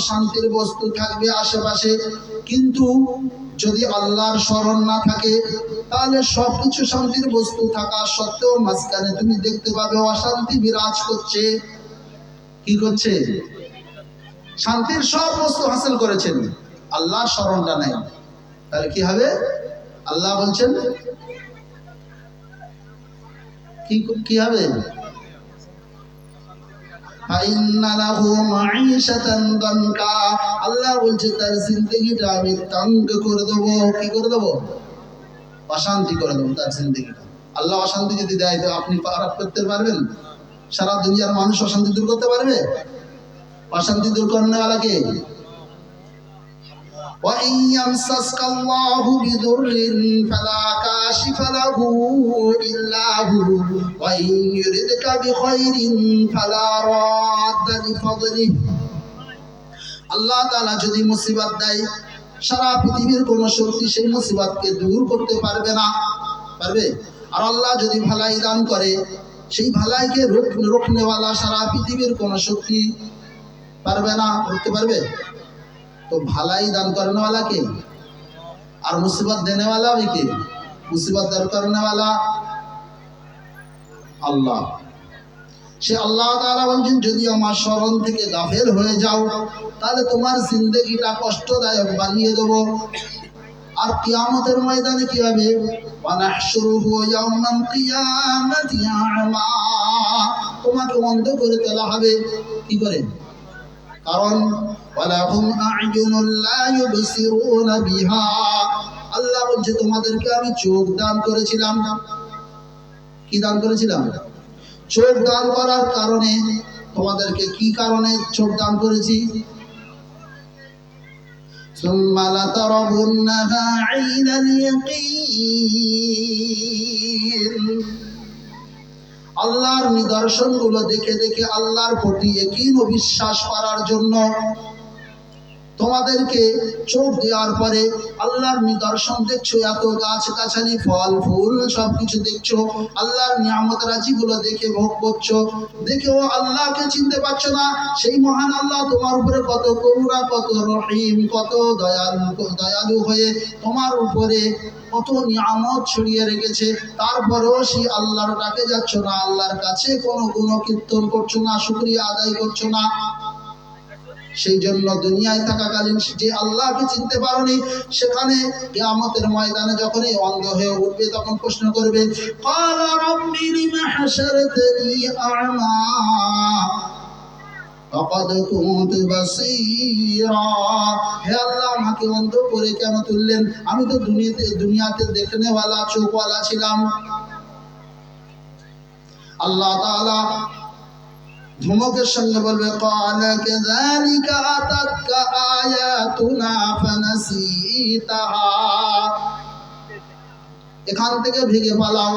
শান্তির বস্তু থাকবে আশেপাশে, কিন্তু যদি আল্লাহর স্মরণ না থাকে তাহলে সবকিছু শান্তির বস্তু থাকা সত্ত্বেও মাঝখানে তুমি দেখতে পাবে অশান্তি বিরাজ করছে। কি করছে? শান্তির সব বস্তু হাসিল করেছেন, আল্লাহর স্মরণটা নাই, তাহলে কি হবে? আল্লাহ বলছেন কি হবে? আল্লাহ বলছে তার জিন্দেগিটা আমি তঙ্গ করে দেবো। কি করে দেবো? অশান্তি করে দেবো তার জিন্দেগিটা। আল্লাহ অশান্তি যদি দেয় তো আপনি পারাপ করতে পারবেন? সারা দুনিয়ার মানুষ অশান্তি দূর করতে পারবে? অশান্তি দূর করনেওয়ালা কে? وَإِن يَمْسَسْكَ اللَّهُ بِضُرٍّ فَلَا كَاشِفَ لَهُ إِلَّا هُوَ وَإِن يُرِدْكَ بِخَيْرٍ فَلَا رَادَّ لِفَضْلِهِ। আল্লাহ তাআলা যদি মুসিবত দেয়, সারা পৃথিবীর কোন শক্তি সেই মুসিবতকে দূর করতে পারবে না। পারবে? আর আল্লাহ যদি ভালাই দান করে, সেই ভালাইকে রোকনেওয়ালা সারা পৃথিবীর কোন শক্তি পারবে না। করতে পারবে? তো ভালাই দান করনেওয়ালা কে? আর মুসিবত দেনেওয়ালা भी কে? মুসিবত দান করনেওয়ালা আল্লাহ। সে আল্লাহ তাআলা বলেন যদি আমার স্মরণ থেকে গাফেল হয়ে যাও তাহলে তোমার জিন্দেগিটা কষ্টদায়ক বানিয়ে দেব। আর কিয়ামতের ময়দানে কি হবে? ওয়া নাহশুরুহু ইয়াওমাল কিয়ামাতি আ'মা। তোমাকে অন্ধ করে তোলা হবে। কি করে? কারণ ওয়ালাহুম আ'য়ুনুন লা ইউবসিরুনা বিহা। আল্লাহ বলছে তোমাদেরকে আমি চোখ দান করেছিলাম। কি দান করেছিলাম? চোখ দান করার কারণে তোমাদেরকে কি কারণে চোখ দান করেছি? সুম্মা লাতারাবুন্নাহা আইনাল ইয়াকিন। আল্লাহর নিদর্শনগুলো দেখে দেখে আল্লাহর প্রতি ইয়াকিন ও বিশ্বাস করার জন্য তোমাদেরকে চোখ দেওয়ার পরে আল্লাহর নিদর্শন দেখছো, এত গাছ গাছালি ফল ফুল সবকিছু দেখছো, আল্লাহর নিয়ামত রাজিগুলো দেখে ভোগ করছো, দেখেও আল্লাহকে চিনতে পারছো না। সেই মহান আল্লাহ তোমার উপরে কত করুণা, কত রহিম, কত দয়ালু হয়ে তোমার উপরে কত নিয়ামত ছড়িয়ে রেখেছে, তারপরেও সেই আল্লাহর ডাকে যাচ্ছ না, আল্লাহর কাছে কোনো গুণকীর্তন করছো না, শুকরিয়া আদায় করছো না। সেই জন্য দুনিয়ায় থাকাকালীন যে আল্লাহকে চিনতে পারোনি, সেখানে কিয়ামতের ময়দানে যখন এই অন্ধ হয়ে উঠবে তখন প্রশ্ন করবে, ক্বালা রাব্বি লিমা হাশারতানি আ'মা ওয়াকাদ কুনতু বাসীরা। হে আল্লাহ, আমাকে অন্ধ করে কেন তুললেন? আমি তো দুনিয়াতে দেখনেওয়ালা, চোখওয়ালা ছিলাম। আল্লাহ তাআলা ধমকের সঙ্গে বলবে, ক্বালা কাযালিকা আতাতকা আয়াতুনা ফানাসিতাহা। এখান থেকে ভেগে পালাও।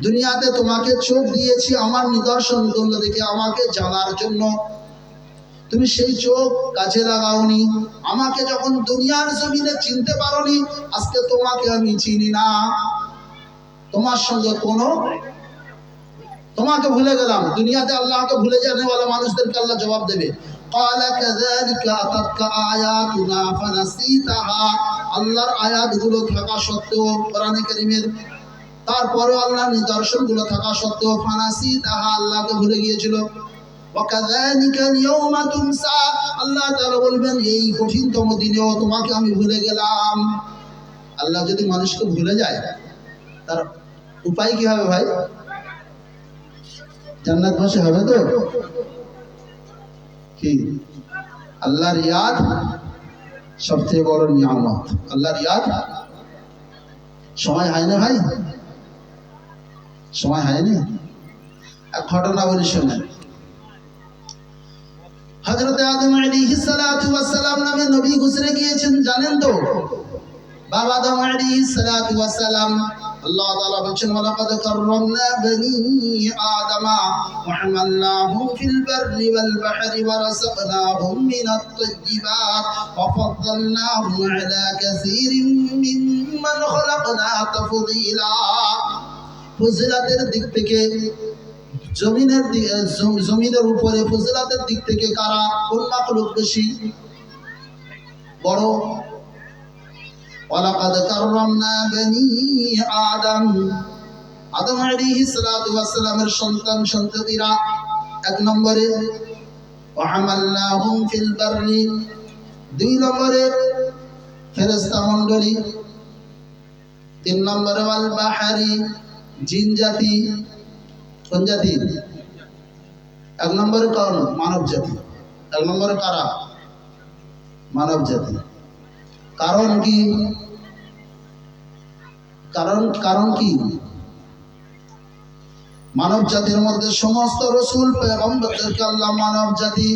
দুনিয়াতে তোমাকে চোখ দিয়েছি আমার নিদর্শনগুলো দেখে আমাকে জানার জন্য, তুমি সেই চোখ কাজে লাগাওনি। আমাকে যখন দুনিয়ার জমিনে চিনতে পারোনি, আজকে তোমাকে আমি চিনি না, তোমার সঙ্গে তোমাকে ভুলে গেলাম। দুনিয়াতে আল্লাহকে ভুলে জানেওয়ালা মানুষদেরকে আল্লাহ জবাব দেবে, ক্বালা কাযালিকা আতাতকা আয়াতুনা ফানাসিতাহা। আল্লাহর আয়াতগুলো থাকা সত্ত্বেও, কোরআনে কারীমের তারপরে আল্লাহর নিদর্শনগুলো থাকা সত্ত্বেও ফানাসিতাহা, আল্লাহকে ভুলে গিয়েছিল। ওয়া কাযালিকা আল-ইয়াওমা তুনসা। আল্লাহ তাআলা বলবেন, এই কঠিনতম দিনেও তোমাকে আমি ভুলে গেলাম। আল্লাহ যদি মানুষকে ভুলে যায়, তার উপায় কি হবে ভাই? জান্নাত বসে হবে তো কি? আল্লাহর ইয়াদ সবচেয়ে বড় নিয়ামত। আল্লাহর ইয়াদ সময় হয় না ভাই, সময় হয়নি। এক ঘটনা বলি শোনেন। হযরত আদম আলাইহিস সালাতু ওয়াস সালাম নামে নবী গুজরে গিয়েছেন, জানেন তো? বাবা আদম আলাইহিস সালাতু ওয়াস সালাম, আল্লাহ তাআলা বলেন, ওয়ালাকাদ কাররামনা বনি আদমা ওয়া হামালনাহুম ফিল বাররি ওয়াল বাহরি ওয়া রাযাকনাহুম মিনাত তাইয়্যিবাত ওয়া ফাদ্দালনাহুম আলা কাসীরিন মিম্মান খালাকনা তাফদীলা। ফজিলাতের দিক থেকে জমিনের উপরে ফজিলাতের দিক থেকে কারা, কোন মাখলুক বেশি বড়? ওয়ালাকাদ কাররামনা বনি আদম, আদম আলাইহিস সালাতু ওয়াস সালামের সন্তান সন্ততিরা এক নম্বরে, ওয়া হামালনাহুম ফিল বাররি দুই নম্বরে, ফেরেশতা মণ্ডলী তিন নম্বরে, ওয়াল বাহরি জিন জাতি। কোন জাতি? এক নম্বরে কোন? মানব জাতি। এক নম্বরে কারা? মানব জাতি। কারণ কি? কারণ কি? মানব জাতির মধ্যে সমস্ত রাসূল পয়গম্বরদেরকে আল্লাহ মানব জাতি।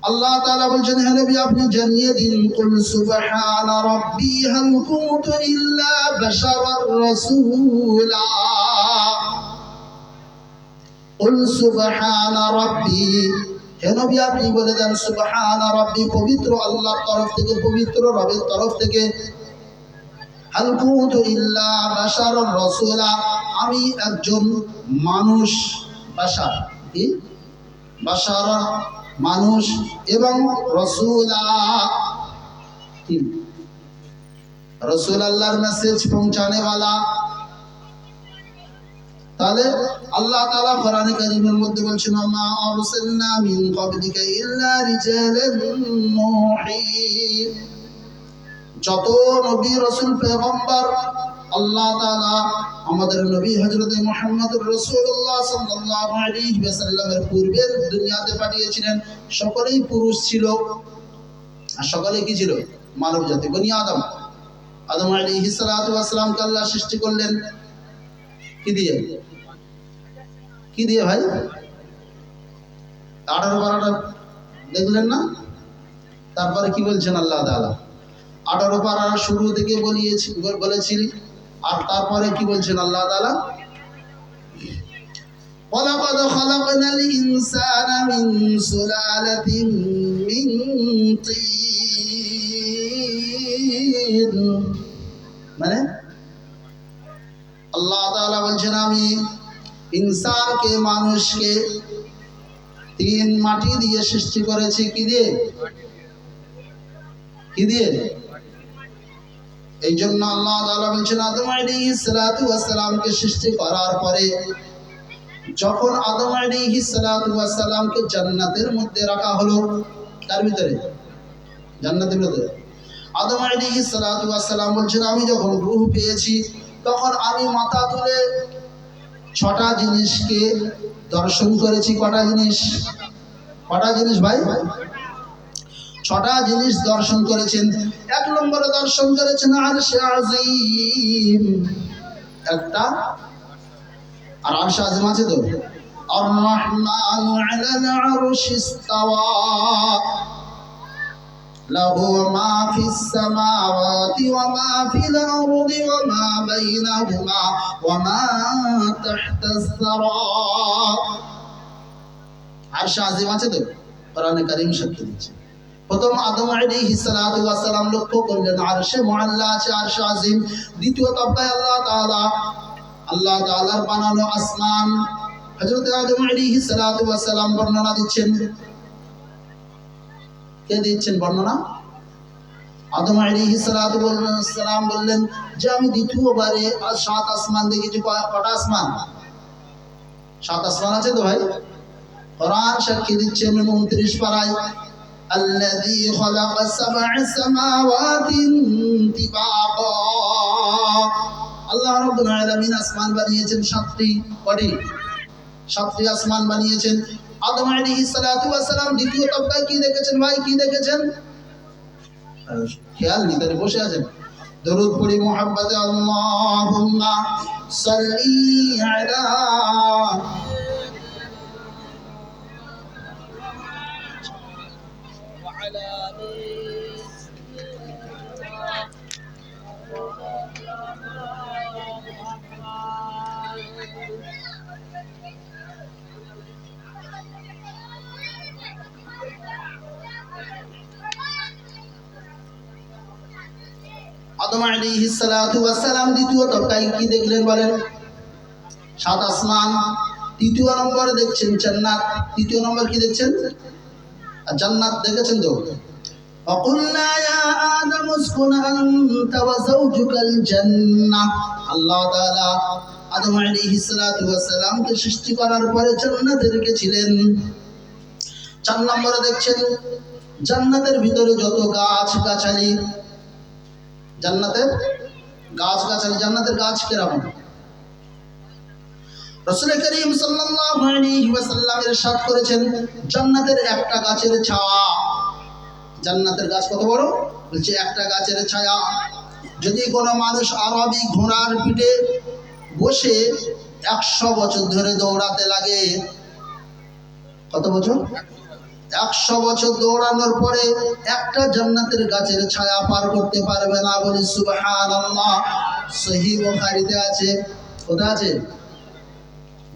আল্লাহ তাআলা বলেন, হে নবী আপনি জানিয়ে দিন, কুল সুবহানা রাব্বি হাল কুনতু ইল্লা বাশারার রাসূলা। কুল সুবহানা রাব্বি, হে নবী আপনি বলে দেন, সুবহানা রাব্বি পবিত্র আল্লাহর তরফ থেকে, পবিত্র রবের তরফ থেকে, হাল কুনতু ইল্লা বাশারার রাসূলা, আমি একজন মানুষ। বাশার কি? বাশার মানুষ, এবং রাসূলা কি? রাসূল আল্লাহর মেসেজ পৌঁছানে वाला। তাহলে আল্লাহ তাআলা কোরআনে কারীমের মধ্যে বলছেন, মা আরসালনা মিন ক্বাবলিকা ইল্লা রিজালান নূহি। যত নবী রাসূল পয়গম্বর আল্লাহ তাআলা আমাদের নবী হযরত মুহাম্মদুর রাসূলুল্লাহ সাল্লাল্লাহু আলাইহি ওয়াসাল্লামের পূর্বে দুনিয়াতে পাঠিয়েছিলেন, সকলেই পুরুষ ছিল। আর সকলে কি ছিল? মানব জাতি, বনি আদম। আদম আলাইহিস সালাতু ওয়াস সালামকে আল্লাহ সৃষ্টি করলেন কি দিয়ে? কি দিয়ে ভাই? 18-12টা দেখলেন না? তারপরে কি বলছেন আল্লাহ তাআলা? 18 পারা শুরু থেকে বলেছি। আর তারপরে কি বলছেন আল্লাহ তাআলা? ওয়ালাকাদ খালাকনাল ইনসানা মিন সুলালাতিন মিন তিন। মানে আল্লাহ তাআলা বলছেন আমি ইনসানকে, মানুষকে তিন মাটি দিয়ে সৃষ্টি করেছি। কি দিয়ে? কি দিয়ে? এই জন্য আল্লাহ তাআলা বলছেন আদম আলাইহিস সালাতু ওয়াস সালামকে সৃষ্টি করার পরে যখন আদম আলাইহিস সালাতু ওয়াস সালামকে জান্নাতের মধ্যে রাখা হলো, তার ভিতরে জান্নাতের ভিতরে আদম আলাইহিস সালাতু ওয়াস সালাম বলছেন আমি যখন রূহ পেয়েছি তখন আমি মাথা তুলে ছটা জিনিসকে দর্শন করেছি। কটা জিনিস? কটা জিনিস ভাই? ছটা জিনিস দর্শন করেছেন। এক নম্বরে দর্শন করেছেন আরশে আজিম, একটা। আর আরশে আজিম আছে তো, আর রহমানু আলাল আরশি ইস্তাওয়া লাহু মা ফিস সামাওয়াতি ওয়া মা ফিল আরদি ওয়া মা বাইনাহুমা ওয়া মা তাহতাস সারা। আরশে আজিম আছে তো, কোরআনে কারীম সাক্ষ্য দিচ্ছে। প্রথম আদম আলাইহিস সালাতু ওয়াস সালাম লক্ষ্য করলেন আরশে মুআল্লা আছে, আরশে আজিম। দ্বিতীয় তবকায় আল্লাহ তাআলার বানানো আসমান। হযরত আদম আলাইহিস সালাতু ওয়াস সালাম বর্ণনা দিচ্ছেন। কে দিচ্ছেন বর্ণনা? আদম আলাইহিস সালাতু ওয়াস সালাম বললেন যে আমি দ্বিতীয়বারে সাত আসমান দেখেছি। কটা আসমান? সাত আসমান আছে তো ভাই। কোরআন সাক্ষী দিচ্ছে 29 পারায় الذي خلق سبع سماوات طباقا। আল্লাহ রাব্বুল আলামিন আসমান বানিয়েছেন সাতটি। কয়টি? সাতটি আসমান বানিয়েছেন। আদম আলাইহিস সালাতু ওয়াস সালাম দ্বিতীয় তবকায় কি দেখেছেন ভাই? কি দেখেছেন? খেয়াল নেই, তাহলে বসে আছেন। দরুদ পড়ি মুহাব্বতে আল্লাহুম্মা সাল্লি আলা আদম আলাইহিস সালাতু ওয়াস সালাম দ্বিতীয় তবকায় কি দেখলেন বলেন? সাত আসমান। তৃতীয় নম্বরে দেখছেন জান্নাত। তৃতীয় নম্বর কি দেখছেন? জান্নাত দেখেছেন তো। وقلنا يا آدم اسكن أنت وزوجك الجنة। আল্লাহ তাআলা আদম আলাইহিস সালাতু ওয়াস সালামকে সৃষ্টি করার পরে জান্নাতে রেখেছিলেন। চার নম্বরে দেখছেন জান্নাতের ভিতরে যত গাছ গাছালি, জান্নাতের গাছ গাছালি। জান্নাতের গাছ কিরকম? রাসূল করিম সাল্লাল্লাহু আলাইহি ওয়াসাল্লাম ইরশাদ করেছেন জান্নাতের একটা গাছের ছায়া। জান্নাতের গাছ কত বড়? বলছে একটা গাছের ছায়া। যদি কোনো মানুষ আরবি ঘোড়ার পিঠে বসে 100 বছর ধরে দৌড়াতে লাগে, কত বছর? 100 বছর দৌড়ানোর পরে একটা জান্নাতের গাছের ছায়া পার করতে পারবে না। বলি সুবহানাল্লাহ। সহিহ বুখারীতে আছে। কোথায় আছে?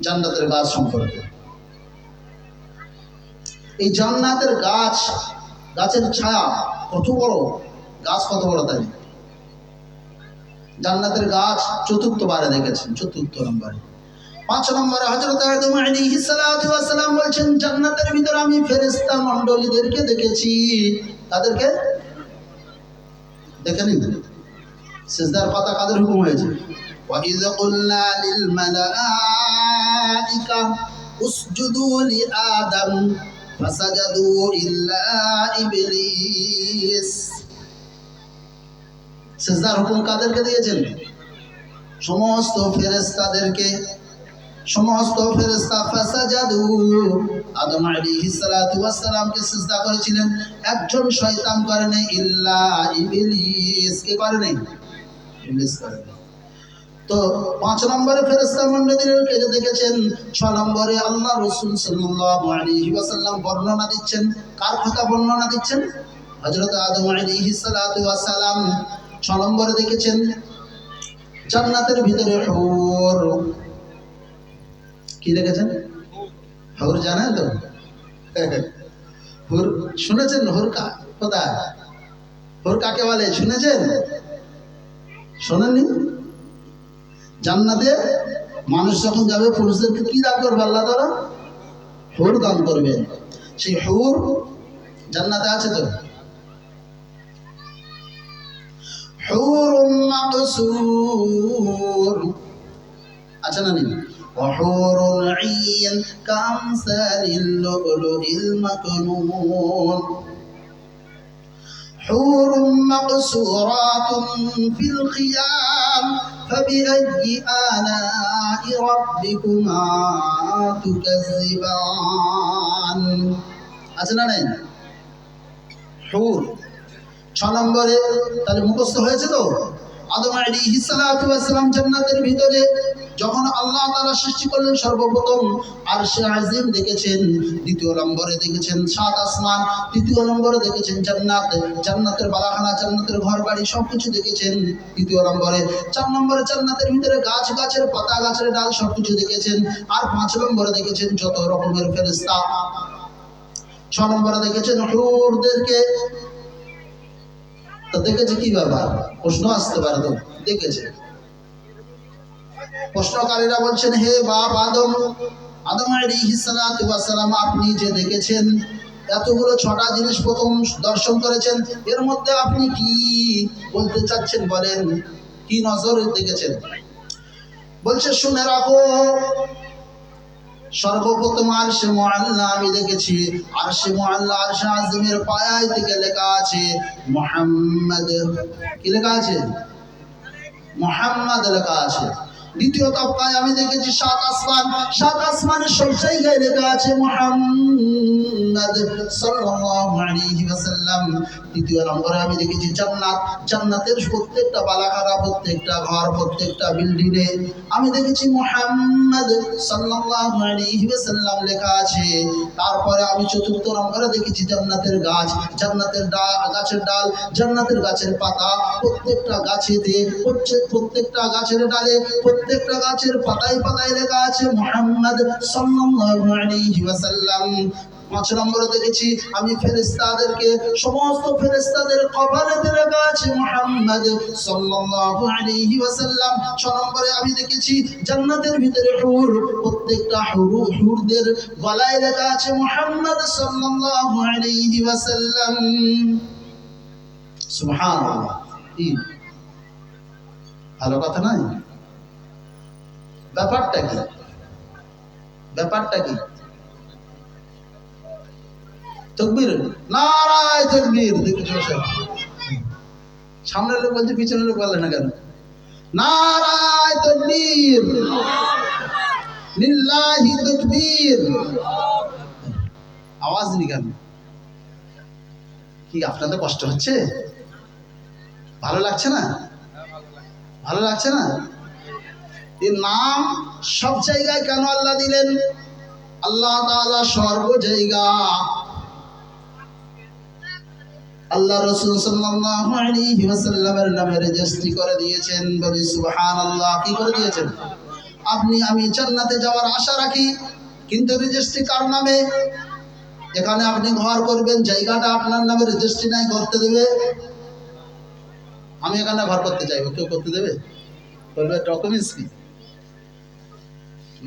জান্নাতের গাছ সম্পর্কে। এই জান্নাতের গাছ, গাছের ছায়া কত বড়, গাছ কত বড় তাই জান্নাতের গাছ চতুর্থ বারে দেখেছেন, চতুর্থ নম্বরে। 5 নম্বরে হযরত আদম আলাইহিস সালাতু ওয়াস সালাম বলছেন জান্নাতের ভিতর আমি ফেরেশতা মণ্ডলীদেরকে দেখেছি। তাদেরকে দেখেনি? সিজদার পাতা কাদের হুকুম হয়েছে? ওয়া ইয কুলনা লিল মালাইকা উসজুদু লি আদম ফাসাজাদু ইল্লা ইবলিস। সিজদার হুকুম কাদেরকে দিয়েছেন? সমস্ত ফেরেশতাদেরকে। সমস্ত ফেরেশতা ফাসাজাদু আদম আলাইহিস সালাতু ওয়াস সালামকে সিজদা করেছিলেন। একজন শয়তান করে নাই, ইল্লা ইবলিস। কে করে নাই? ইবলিস করে নাই। তো 5 নম্বরে ফেরেশতা মণ্ডলীদেরকে দেখেছেন। 6 নম্বরে আল্লাহ রাসূল সাল্লাল্লাহু আলাইহি ওয়াসাল্লাম বর্ণনা দিচ্ছেন। কার কথা বর্ণনা দিচ্ছেন? হযরত আদম আলাইহিস সালাতু ওয়াস সালাম 6 নম্বরে দেখেছেন জান্নাতের ভিতরে হুর। কি দেখেছেন? হুর জানেন তো? হুর শুনেছেন? হুরকা কোথায়? হুর কাকে বলে শুনেছেন? শোনেননি? জান্নাতে মানুষ যখন যাবে পুরুষদেরকে কি দান করবে আল্লাহ তাআলা? হুর দান করবেন। সেই হুর জান্নাতে আছে তো। হুরুম মাকসুর আছে না নেই? وحور عين كأمثال اللؤلؤ المكنون حور مقصورات في الخيام فبأي آلاء ربكما تكذبان আছে না নাই? হুর 6 নম্বরে তাহলে মুখস্থ হয়েছে তো। আদম আলাইহিস সালাতু ওয়াস সালাম জান্নাতের ভিতরে যখন আল্লাহ তাআলা সৃষ্টি করলেন সর্বপ্রথম আরশে আজিম দেখেছেন, দ্বিতীয় নম্বরে দেখেছেন 7 আসমান, তৃতীয় নম্বরে দেখেছেন জান্নাত, জান্নাতের বালাখানা, জান্নাতের ঘরবাড়ি সবকিছু দেখেছেন তৃতীয় নম্বরে। 4 নম্বরে জান্নাতের ভিতরে গাছ, গাছের পাতা, গাছের ডাল সবকিছু দেখেছেন। আর 5 নম্বরে দেখেছেন যত রকমের ফেরেশতা। 6 নম্বরে দেখেছেন হুরদেরকে। তো দেখেছে কি ব্যাপার? প্রশ্ন আসতে পারে তো, দেখেছে। প্রশ্নকারীরা বলছেন, হে বাপ আদম, আদম আলাইহিস সালাতু ওয়াস সালাম, আপনি যে দেখেছেন এতগুলো 6টা জিনিস প্রথম দর্শন করেছেন, এর মধ্যে আপনি কি বলতে চাচ্ছেন বলেন? কি নজরে দেখেছেন? বলছে শুনে রাখো, সর্বপ্রথম আরশে মুআল্লা আমি দেখেছি। আরশে মুআল্লা আরশে আজিমের পায়ায় থেকে লেখা আছে মুহাম্মদ। কি লেখা আছে? মুহাম্মদ লেখা আছে। দ্বিতীয় তবকায় আমি দেখেছি 7 আসমান, 7 আসমানের সব জায়গায় লেখা আছে মুহাম্মদ সাল্লাল্লাহু আলাইহি ওয়াসাল্লাম। তৃতীয় নম্বরে আমি দেখেছি জান্নাত, জান্নাতের প্রত্যেকটা বালাখানা, প্রত্যেকটা ঘর, প্রত্যেকটা বিল্ডিং এ আমি দেখেছি মুহাম্মদ সাল্লাল্লাহু আলাইহি ওয়াসাল্লাম লেখা আছে। তারপরে আমি চতুর্থ নম্বরে দেখেছি জান্নাতের গাছ, জান্নাতের গাছের ডাল, জান্নাতের গাছের পাতা, প্রত্যেকটা গাছেতে, প্রত্যেকটা গাছের ডালে, প্রত্যেকটা গাছের পাতায় পাতায় লেখা আছে মুহাম্মদ সাল্লাল্লাহু আলাইহি ওয়াসাল্লাম। 5 নম্বরে দেখেছি আমি ফেরেশতাদেরকে, সমস্ত ফেরেশতাদের কপালেতে লেখা আছে মুহাম্মদ সাল্লাল্লাহু আলাইহি ওয়াসাল্লাম। 6 নম্বরে আমি দেখেছি জান্নাতের ভিতরে হুর, প্রত্যেকটা হুরদের গলায় লেখা আছে মুহাম্মদ সাল্লাল্লাহু আলাইহি ওয়াসাল্লাম। সুবহানাল্লাহ, কি ভালো কথা নয়? ব্যাপারটা কি? ব্যাপারটা কি? তাকবীর, নারায়ে তাকবীর। দেখেছো সব সামনের লোক বলছে, পিছনের লোক বলে না কেন? নারায়ে তাকবীর, লিল্লাহি তাকবীর। আওয়াজ নি কেন? কি আপনাদের কষ্ট হচ্ছে? ভালো লাগছে না? ভালো লাগছে না? এই নাম সব জায়গায় কেন আল্লাহ দিলেন? আল্লাহ তাআলা সর্ব জায়গা আল্লাহ রাসূল সাল্লাল্লাহু আলাইহি ওয়াসাল্লামের নামে রেজিস্ট্রি করে দিয়েছেন। বলি সুবহানাল্লাহ। কি করে দিয়েছেন? আপনি আমি জান্নাতে যাওয়ার আশা রাখি, কিন্তু রেজিস্ট্রি কার নামে? এখানে আপনি ঘর করবেন, জায়গাটা আপনার নামে রেজিস্ট্রি নাই, করতে দেবে? আমি এখানে ঘর করতে চাইবো, কেউ করতে দেবে? বলবে ডকুমেন্টস কি?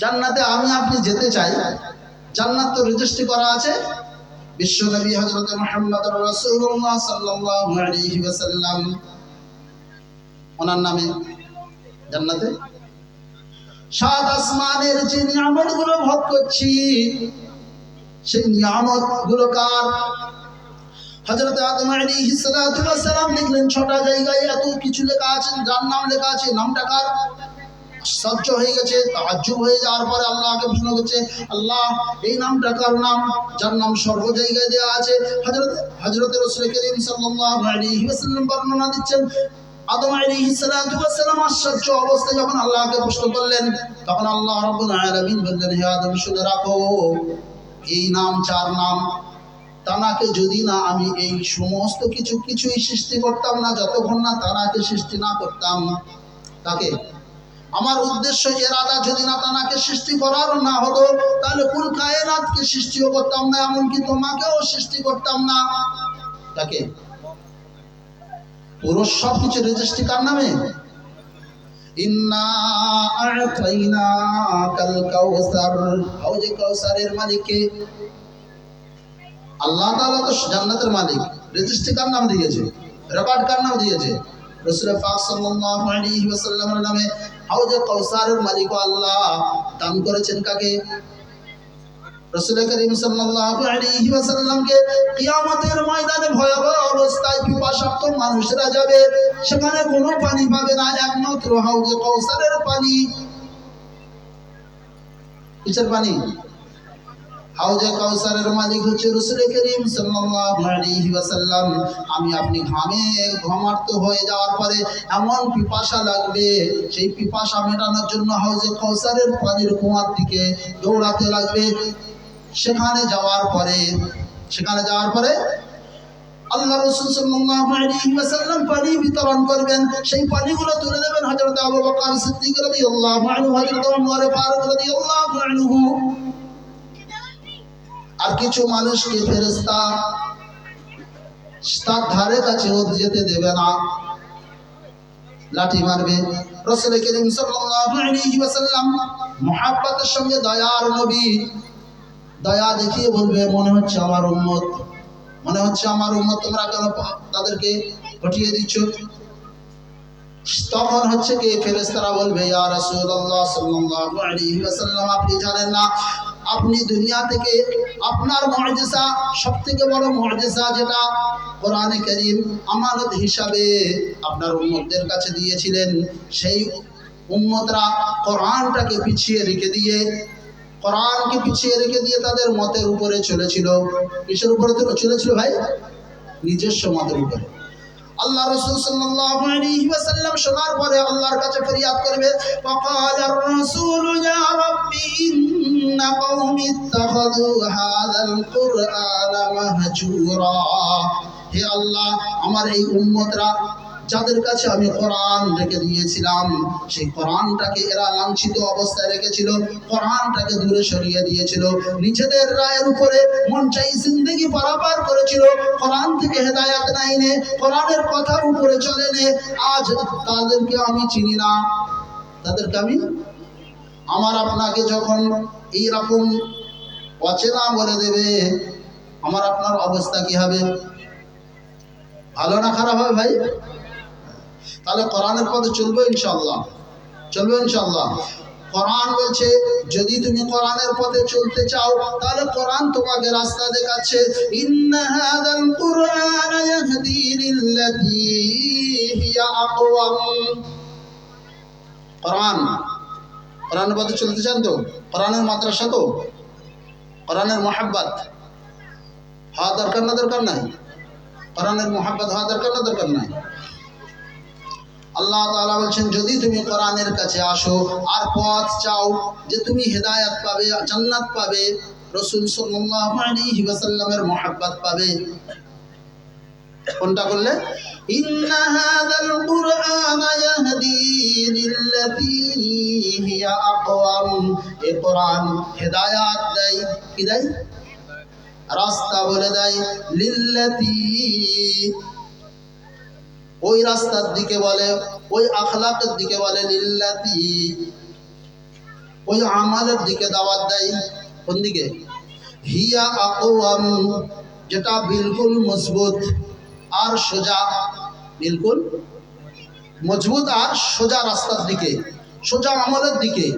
জান্নাতে আমি আপনি যেতে চাই, জান্নাত তো রেজিস্ট্রি করা আছে বিশ্বনবী হযরত মুহাম্মদুর রাসূলুল্লাহ সাল্লাল্লাহু আলাইহি ওয়াসাল্লাম ওনার নামে জান্নাতে। 7 আসমানের যে নিয়ামতগুলো ভোগ করছি, সেই নিয়ামতগুলো কার? হযরত আদম আলাইহিস সালাতু ওয়াস সালাম দেখলেন 6টা জায়গায় এত কিছু লেখা আছে, যার নাম লেখা আছে, নামটা কার? আশ্চর্য হয়ে গেছে, তাজ্জুব হয়ে যাওয়ার পরে আল্লাহকে প্রশ্ন করছে, আল্লাহ এই নামটা কার নাম, যার নাম সর্ব জায়গায় দেওয়া আছে? হযরত রাসূল করিম সাল্লাল্লাহু আলাইহি ওয়াসাল্লাম বর্ণনা দিচ্ছেন, আদম আলাইহিস সালাতু ওয়াস সালাম আশ্চর্য অবস্থায় যখন আল্লাহকে প্রশ্ন করলেন, তখন আল্লাহ রাব্বুল আলামিন বললেন, হে আদম শুনে রাখো, এই নাম 4 নাম, তানাকে যদি না আমি এই সমস্ত কিছুই সৃষ্টি করতাম না, যতক্ষণ না তানাকে সৃষ্টি না করতাম। তাকে? আমার উদ্দেশ্য এরাদা যদি না তানাকে সৃষ্টি করার না হতো তাহলে কুল কায়নাতকে সৃষ্টিও করতাম না, এমনকি তোমাকেও সৃষ্টি করতাম না। তাকে পুরো সবকিছু রেজিস্ট্রি কার নামে? ইন্না আ'তাইনাকাল কাউসার, হাউজে কাউসারের মালিক কে? আল্লাহ তাআলা তো জান্নাতের মালিক। রেজিস্ট্রি কার নাম দিয়েছে? রেকর্ড কার নাম দিয়েছে? রাসূল পাক সাল্লাল্লাহু আলাইহি ওয়াসাল্লামের নামে হাউজে কাউসারের মালিক আল্লাহ দান করেছেন কাকে? রাসূল করিম সাল্লাল্লাহু আলাইহি ওয়াসাল্লামকে। কিয়ামতের ময়দানে ভয়াবহ অবস্থায় পিপাসার্ত মানুষরা যাবে, সেখানে কোনো পানি পাবে না, একমাত্র হাউজে কাউসারের পানি। কিসের পানি? হাউজে কাউসারের মালিক হচ্ছে রাসূল করিম সাল্লাল্লাহু আলাইহি ওয়াসাল্লাম। আমি আপনি ঘামে ঘমার্ত হয়ে যাওয়ার পরে এমন পিপাসা লাগবে, সেই পিপাসা মেটানোর জন্য হাউজে কাউসারের পানির কুয়ার দিকে দৌড়াতে লাগবে। সেখানে যাওয়ার পরে আল্লাহ রাসূল সাল্লাল্লাহু আলাইহি ওয়াসাল্লাম পানি বিতরণ করবেন। সেই পানিগুলো তুলে দেবেন হযরত আবু বকর সিদ্দিক রাদিয়াল্লাহু আনহু, হযরত ওমর ফারুক রাদিয়াল্লাহু আনহু। আর কিছু মানুষকে ফেরেশতা তার ধারে কাছে যেতে দেবে না, লাঠি মারবে। রাসূল করিম সাল্লাল্লাহু আলাইহি ওয়াসাল্লাম মুহাব্বতের সঙ্গে দয়ার নবী, দয়া দেখিয়ে বলবে, মনে হচ্ছে আমার উম্মত, তোমরা কেন তাদেরকে হটিয়ে দিচ্ছ? তখন হচ্ছে কি ফেরেশতারা বলবে, ইয়া রাসূলুল্লাহ সাল্লাল্লাহু আলাইহি ওয়াসাল্লাম, আপনি জানেন না, আপনি দুনিয়া থেকে আপনার মুজিজা, সবথেকে বড় মুজিজা যেটা কোরআনে কারীম আমানত হিসাবে আপনার উম্মতদের কাছে দিয়েছিলেন, সেই উম্মতরা কোরআনকে পিছিয়ে রেখে দিয়ে তাদের মতের উপরে চলেছিল। কিসের উপরে চলেছিল ভাই? নিজস্ব মতের উপরে। আল্লাহ রাসূল সাল্লাল্লাহু আলাইহি ওয়াসাল্লাম শোনার পরে আল্লাহর কাছে ফরিয়াদ করবে, ওয়াকালার রাসূল ইয়া রাব্বি ইন্না কওমি ইত্তাখাযু হাযাল কুরআনা মাহজুরা। হে আল্লাহ, আমার এই উম্মতরা যাদের কাছে আমি কোরআন রেখে দিয়েছিলাম, সেই কোরআনটাকে এরা লাঞ্ছিত অবস্থায় রেখেছিল, কোরআনটাকে দূরে সরিয়ে দিয়েছিল, নিজেদের রায়ের উপরে মন চাই জিন্দেগি পারাপার করেছিল, কোরআন থেকে হেদায়েত নাইনে, কোরআনের কথার উপরে চলে নে। আজ তাদেরকে আমি চিনি না, আমার আপনাকে যখন এইরকম অচেনা বলে দেবে, আমার আপনার অবস্থা কি হবে? ভালো না খারাপ হবে ভাই? তাহলে কোরআনের পথে চলবে ইনশাআল্লাহ। কোরআন বলছে, যদি তুমি কোরআনের পথে চলতে চাও তাহলে কোরআন তোমাকে রাস্তা দেখাচ্ছে। ইন্না হাযাল কুরআনা ইয়াহদি লিল্লাতী হিয়া আকওয়াম। কোরআনের পথে চলতে চান তো? কোরআনের মাদ্রাসা তো? কোরআনের মুহাব্বত হওয়া দরকার না দরকার নাই? কোরআনের মুহাব্বত হওয়া দরকার না দরকার নাই? আল্লাহ তাআলা বলছেন, যদি তুমি কোরআনের কাছে আসো আর পথ চাও যে তুমি হেদায়েত পাবে, জান্নাত পাবে, রাসূল সাল্লাল্লাহু আলাইহি ওয়াসাল্লামের মুহাব্বত পাবে, কোনটা করলে? ইন্না হাযাল কুরআনা ইয়াহদি লিল্লাতী হিয়া আকওয়াম। এই কোরআন হেদায়েত দেয়, কি দেয়? রাস্তা বলে দেয়। লিল্লাতী, ওই রাস্তার দিকে বলে, ওই আখলাকের দিকে বলে। লিল্লাতী, ওই আমালের দিকে দাওয়াত দেয়। কোন দিকে? হিয়া আকওয়াম, যেটা বিলকুল মজবুত আর সোজা, বিলকুল মজবুত আর সোজা রাস্তার দিকে, সোজা আমলের দিকে।